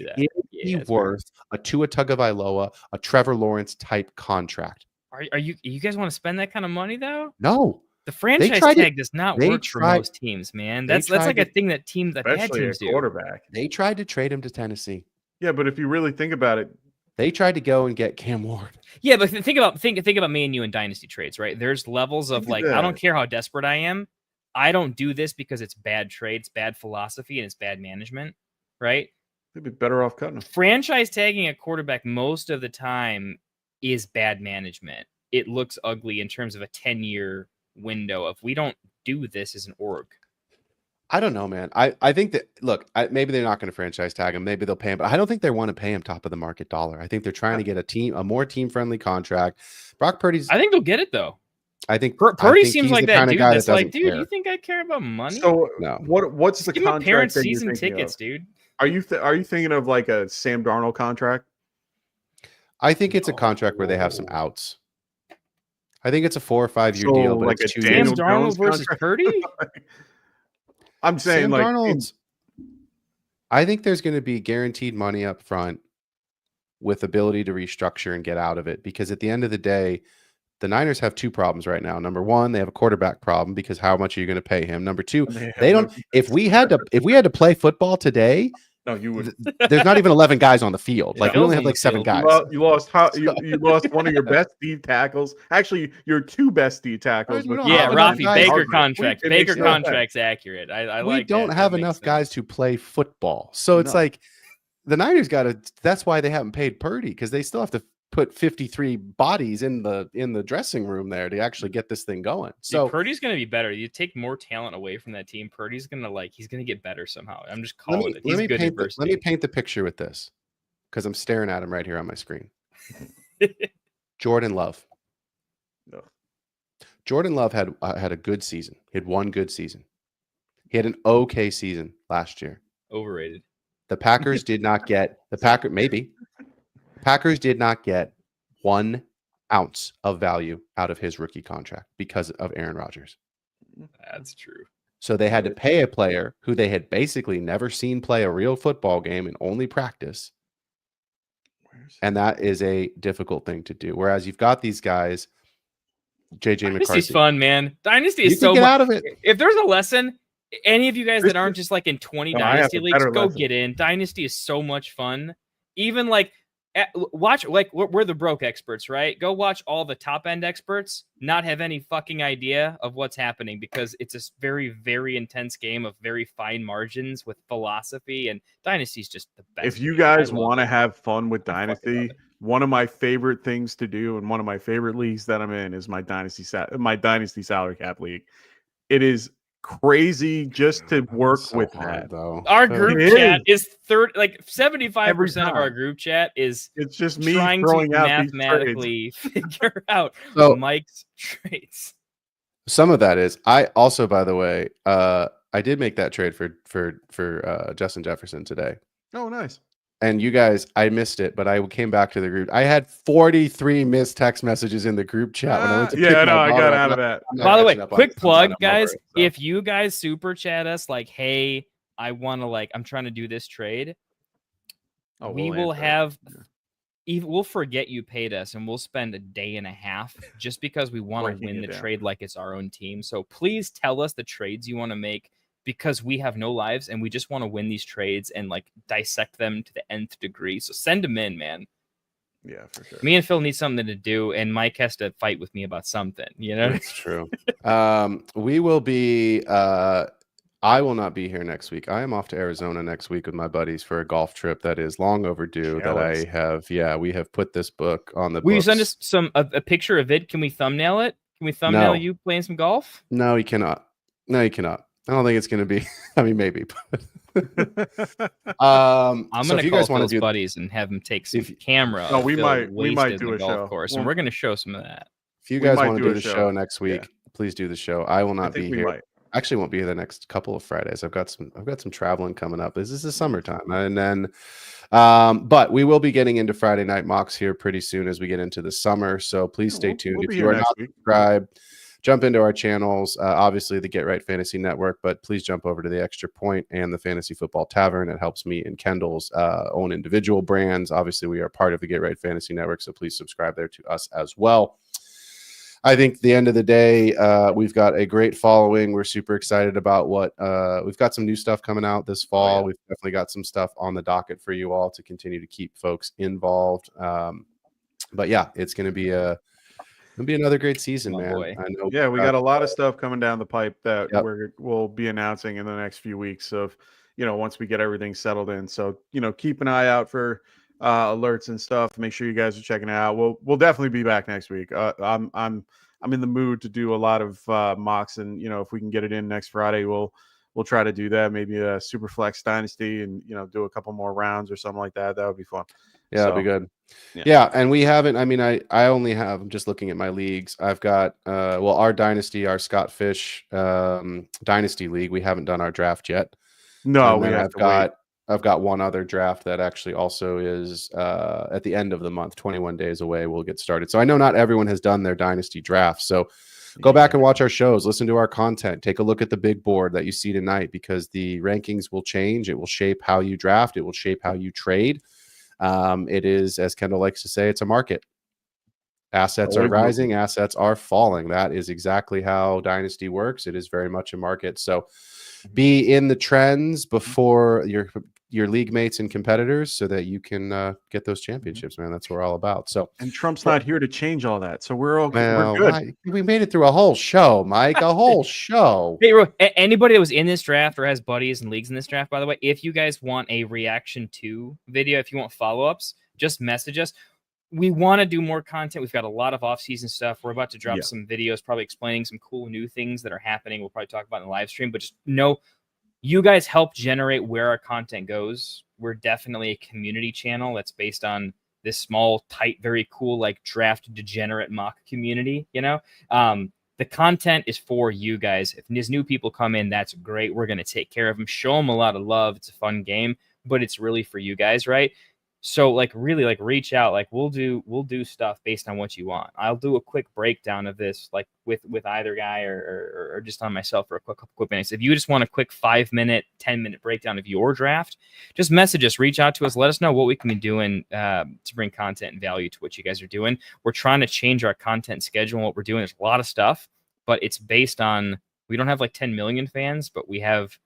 [SPEAKER 6] he worth a Tua Tagovailoa, a Trevor Lawrence type contract?
[SPEAKER 7] Are you guys want to spend that kind of money though?
[SPEAKER 6] No.
[SPEAKER 7] The franchise tag does not work for most teams, man. That's like a thing that bad teams do.
[SPEAKER 8] Quarterback.
[SPEAKER 6] They tried to trade him to Tennessee.
[SPEAKER 8] Yeah, but if you really think about it,
[SPEAKER 6] they tried to go and get Cam Ward.
[SPEAKER 7] Yeah, but think about me and you in dynasty trades, right? There's levels of I don't care how desperate I am. I don't do this because it's bad trades, bad philosophy, and it's bad management, right?
[SPEAKER 8] They'd be better off cutting them.
[SPEAKER 7] Franchise tagging a quarterback most of the time is bad management. It looks ugly in terms of a 10-year window. If we don't do this as an org,
[SPEAKER 6] I don't know, man. I think that maybe they're not going to franchise tag him. Maybe they'll pay him, but I don't think they want to pay him top of the market dollar. I think they're trying to get a more team friendly contract. Brock Purdy's.
[SPEAKER 7] I think they'll get it though.
[SPEAKER 6] I think
[SPEAKER 7] Purdy seems like that dude. That's like, dude,
[SPEAKER 6] care.
[SPEAKER 7] You think I care about money?
[SPEAKER 8] So
[SPEAKER 6] no.
[SPEAKER 8] What's the
[SPEAKER 7] give
[SPEAKER 8] contract?
[SPEAKER 7] Me parent season tickets, dude.
[SPEAKER 8] Are you thinking of like a Sam Darnold contract?
[SPEAKER 6] I think it's a contract where they have some outs. I think it's a 4 or 5 year deal, but
[SPEAKER 8] like
[SPEAKER 6] it's
[SPEAKER 8] a
[SPEAKER 6] 2
[SPEAKER 7] Sam
[SPEAKER 6] years.
[SPEAKER 7] Darnold versus Purdy.
[SPEAKER 8] I'm saying
[SPEAKER 6] Sam Darnold's. I think there's going to be guaranteed money up front with ability to restructure and get out of it. Because at the end of the day, The Niners have two problems right now. Number one, they have a quarterback problem because how much are you going to pay him? Number two, they don't. If we had to play football today,
[SPEAKER 8] no, you would.
[SPEAKER 6] There's not even 11 guys on the field. Like we only have like 7 guys.
[SPEAKER 8] You lost one of your best D tackles. Actually, your 2 best D tackles.
[SPEAKER 7] Yeah, Rafi Baker contract. Baker contract's accurate. I like.
[SPEAKER 6] We don't have enough guys to play football, so it's like the Niners got to. That's why they haven't paid Purdy, because they still have to put 53 bodies in the dressing room there to actually get this thing going. So
[SPEAKER 7] Purdy's going to be better. You take more talent away from that team, Purdy's going to he's going to get better somehow. I'm just calling it. He's good at
[SPEAKER 6] let me paint the picture with this, because I'm staring at him right here on my screen. Jordan Love.
[SPEAKER 8] No.
[SPEAKER 6] Jordan Love had a good season. He had one good season. He had an okay season last year.
[SPEAKER 7] Overrated.
[SPEAKER 6] The Packers did not get Packers did not get 1 ounce of value out of his rookie contract because of Aaron Rodgers.
[SPEAKER 7] That's true.
[SPEAKER 6] So they had to pay a player who they had basically never seen play a real football game and only practice. And that is a difficult thing to do. Whereas you've got these guys, JJ McCarthy.
[SPEAKER 7] Dynasty's fun, man. Dynasty is so
[SPEAKER 6] get out of it.
[SPEAKER 7] If there's a lesson, any of you guys that aren't just like in 20 Dynasty leagues, go get in. Dynasty is so much fun. Even watch, we're the broke experts, right? Go watch all the top end experts, not have any fucking idea of what's happening, because it's a very, very intense game of very fine margins with philosophy, and Dynasty's just the best.
[SPEAKER 8] If you guys want to have fun with Dynasty, one of my favorite things to do and one of my favorite leagues that I'm in is my Dynasty salary cap league. It is crazy just to work with that.
[SPEAKER 6] Though.
[SPEAKER 7] Our group chat is 75% of our group chat is
[SPEAKER 8] it's just me
[SPEAKER 7] trying
[SPEAKER 8] throwing
[SPEAKER 7] to
[SPEAKER 8] out
[SPEAKER 7] mathematically figure out Mike's trades.
[SPEAKER 6] Some of that is I also, by the way, I did make that trade for Justin Jefferson today.
[SPEAKER 8] Oh, nice.
[SPEAKER 6] And you guys, I missed it, but I came back to the group. I had 43 missed text messages in the group chat when I went to
[SPEAKER 8] I got out of that.
[SPEAKER 7] By the way, quick plug, guys. If you guys super chat us like, hey, I want to I'm trying to do this trade. We will have, we'll forget you paid us, and we'll spend a day and a half just because we want to win the trade like it's our own team. So please tell us the trades you want to make, because we have no lives and we just want to win these trades and dissect them to the nth degree. So send them in, man.
[SPEAKER 8] Yeah, for sure.
[SPEAKER 7] Me and Phil need something to do, and Mike has to fight with me about something,
[SPEAKER 6] That's true. We will be, I will not be here next week. I am off to Arizona next week with my buddies for a golf trip that is long overdue.
[SPEAKER 8] Jealous.
[SPEAKER 6] That I have. We have put this book on the
[SPEAKER 7] Will you
[SPEAKER 6] books.
[SPEAKER 7] send us a picture of it? Can we thumbnail it? Can we thumbnail you playing some golf?
[SPEAKER 6] No, you cannot. I don't think it's going to be. I mean, maybe. But
[SPEAKER 7] I'm
[SPEAKER 6] so
[SPEAKER 7] going
[SPEAKER 6] if
[SPEAKER 7] to
[SPEAKER 6] you
[SPEAKER 7] call
[SPEAKER 6] guys want
[SPEAKER 7] Phil's
[SPEAKER 6] to do
[SPEAKER 7] buddies and have him take some camera.
[SPEAKER 8] No, we
[SPEAKER 7] Phil
[SPEAKER 8] might do
[SPEAKER 7] the
[SPEAKER 8] a
[SPEAKER 7] golf
[SPEAKER 8] show.
[SPEAKER 7] course, and we're going to show some of that.
[SPEAKER 6] If you guys want to do the show next week, please do the show. I will not be here. Actually, won't be here the next couple of Fridays. I've got some traveling coming up. This is the summertime, and then. But we will be getting into Friday night mocks here pretty soon as we get into the summer. So please stay tuned. If you are not subscribed, jump into our channels. Obviously, the Get Right Fantasy Network, but please jump over to the Extra Point and the Fantasy Football Tavern. It helps me and Kendall's own individual brands. Obviously, we are part of the Get Right Fantasy Network, so please subscribe there to us as well. I think at the end of the day, we've got a great following. We're super excited about what we've got some new stuff coming out this fall. We've definitely got some stuff on the docket for you all to continue to keep folks involved. But yeah, it's going to be another great season, man.
[SPEAKER 7] Boy.
[SPEAKER 6] I know.
[SPEAKER 8] Yeah, we got a lot of stuff coming down the pipe that we'll be announcing in the next few weeks of, once we get everything settled in. So, keep an eye out for alerts and stuff. Make sure you guys are checking it out. We'll definitely be back next week. I'm in the mood to do a lot of mocks, and if we can get it in next Friday, we'll try to do that. Maybe a super flex dynasty, and do a couple more rounds or something like that. That would be fun.
[SPEAKER 6] Yeah, that'd be good. Yeah, and we haven't. I mean, I only have. I'm just looking at my leagues. I've got our dynasty, our Scott Fish dynasty league. We haven't done our draft yet.
[SPEAKER 8] No,
[SPEAKER 6] I've got one other draft that actually also is at the end of the month, 21 days away. We'll get started. So I know not everyone has done their dynasty draft. So go back and watch our shows, listen to our content, take a look at the big board that you see tonight, because the rankings will change. It will shape how you draft. It will shape how you trade. It is, as Kendall likes to say, it's a market. Assets are rising, assets are falling. That is exactly how Dynasty works. It is very much a market. So be in the trends before your league mates and competitors so that you can get those championships, man. That's what we're all about. So,
[SPEAKER 8] and Trump's not here to change all that. So we're okay.
[SPEAKER 6] Well,
[SPEAKER 8] we're good.
[SPEAKER 6] We made it through a whole show, Mike, a whole show.
[SPEAKER 7] Hey, anybody that was in this draft or has buddies and leagues in this draft, by the way, if you guys want a reaction to video, if you want follow-ups, just message us. We want to do more content. We've got a lot of off-season stuff. We're about to drop some videos, probably explaining some cool new things that are happening. We'll probably talk about in the live stream, but just know you guys help generate where our content goes. We're definitely a community channel that's based on this small, tight, very cool, like draft degenerate mock community, you know? The content is for you guys. If there's new people come in, that's great. We're going to take care of them, show them a lot of love. It's a fun game, but it's really for you guys, right? So like really like reach out, like we'll do stuff based on what you want. I'll do a quick breakdown of this, like with either guy or just on myself for a quick minutes. If you just want a quick 5-minute, 10-minute breakdown of your draft, just message us, reach out to us, let us know what we can be doing to bring content and value to what you guys are doing. We're trying to change our content schedule and what we're doing. There's a lot of stuff, but it's based on, we don't have like 10 million fans, but we have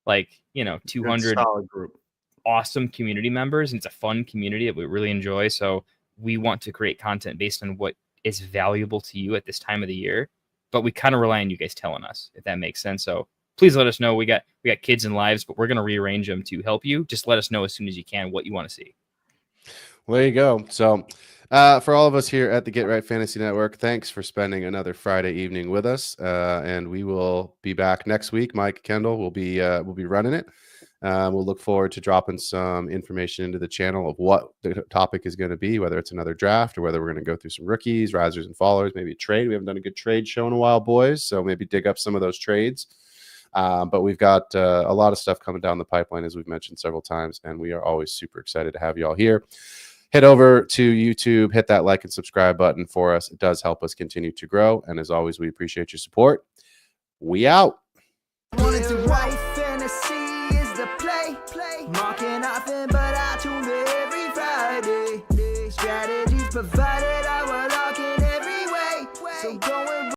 [SPEAKER 7] like, 200
[SPEAKER 8] solid group.
[SPEAKER 7] Awesome community members, and it's a fun community that we really enjoy. So we want to create content based on what is valuable to you at this time of the year, but we kind of rely on you guys telling us, if that makes sense. So please let us know. We got kids and lives, but we're going to rearrange them to help you. Just let us know as soon as you can what you want to see.
[SPEAKER 6] Well, there you go. So for all of us here at the Get Right Fantasy Network, thanks for spending another Friday evening with us, and we will be back next week. Mike, Kendall will be running it. We'll look forward to dropping some information into the channel of what the topic is going to be, whether it's another draft or whether we're going to go through some rookies, risers and fallers, maybe a trade. We haven't done a good trade show in a while, boys, so maybe dig up some of those trades. But we've got a lot of stuff coming down the pipeline, as we've mentioned several times, and we are always super excited to have you all here. Head over to YouTube, hit that like and subscribe button for us. It does help us continue to grow, and as always, we appreciate your support. We out.
[SPEAKER 1] Wanted to white fantasy is the play, marking nothing but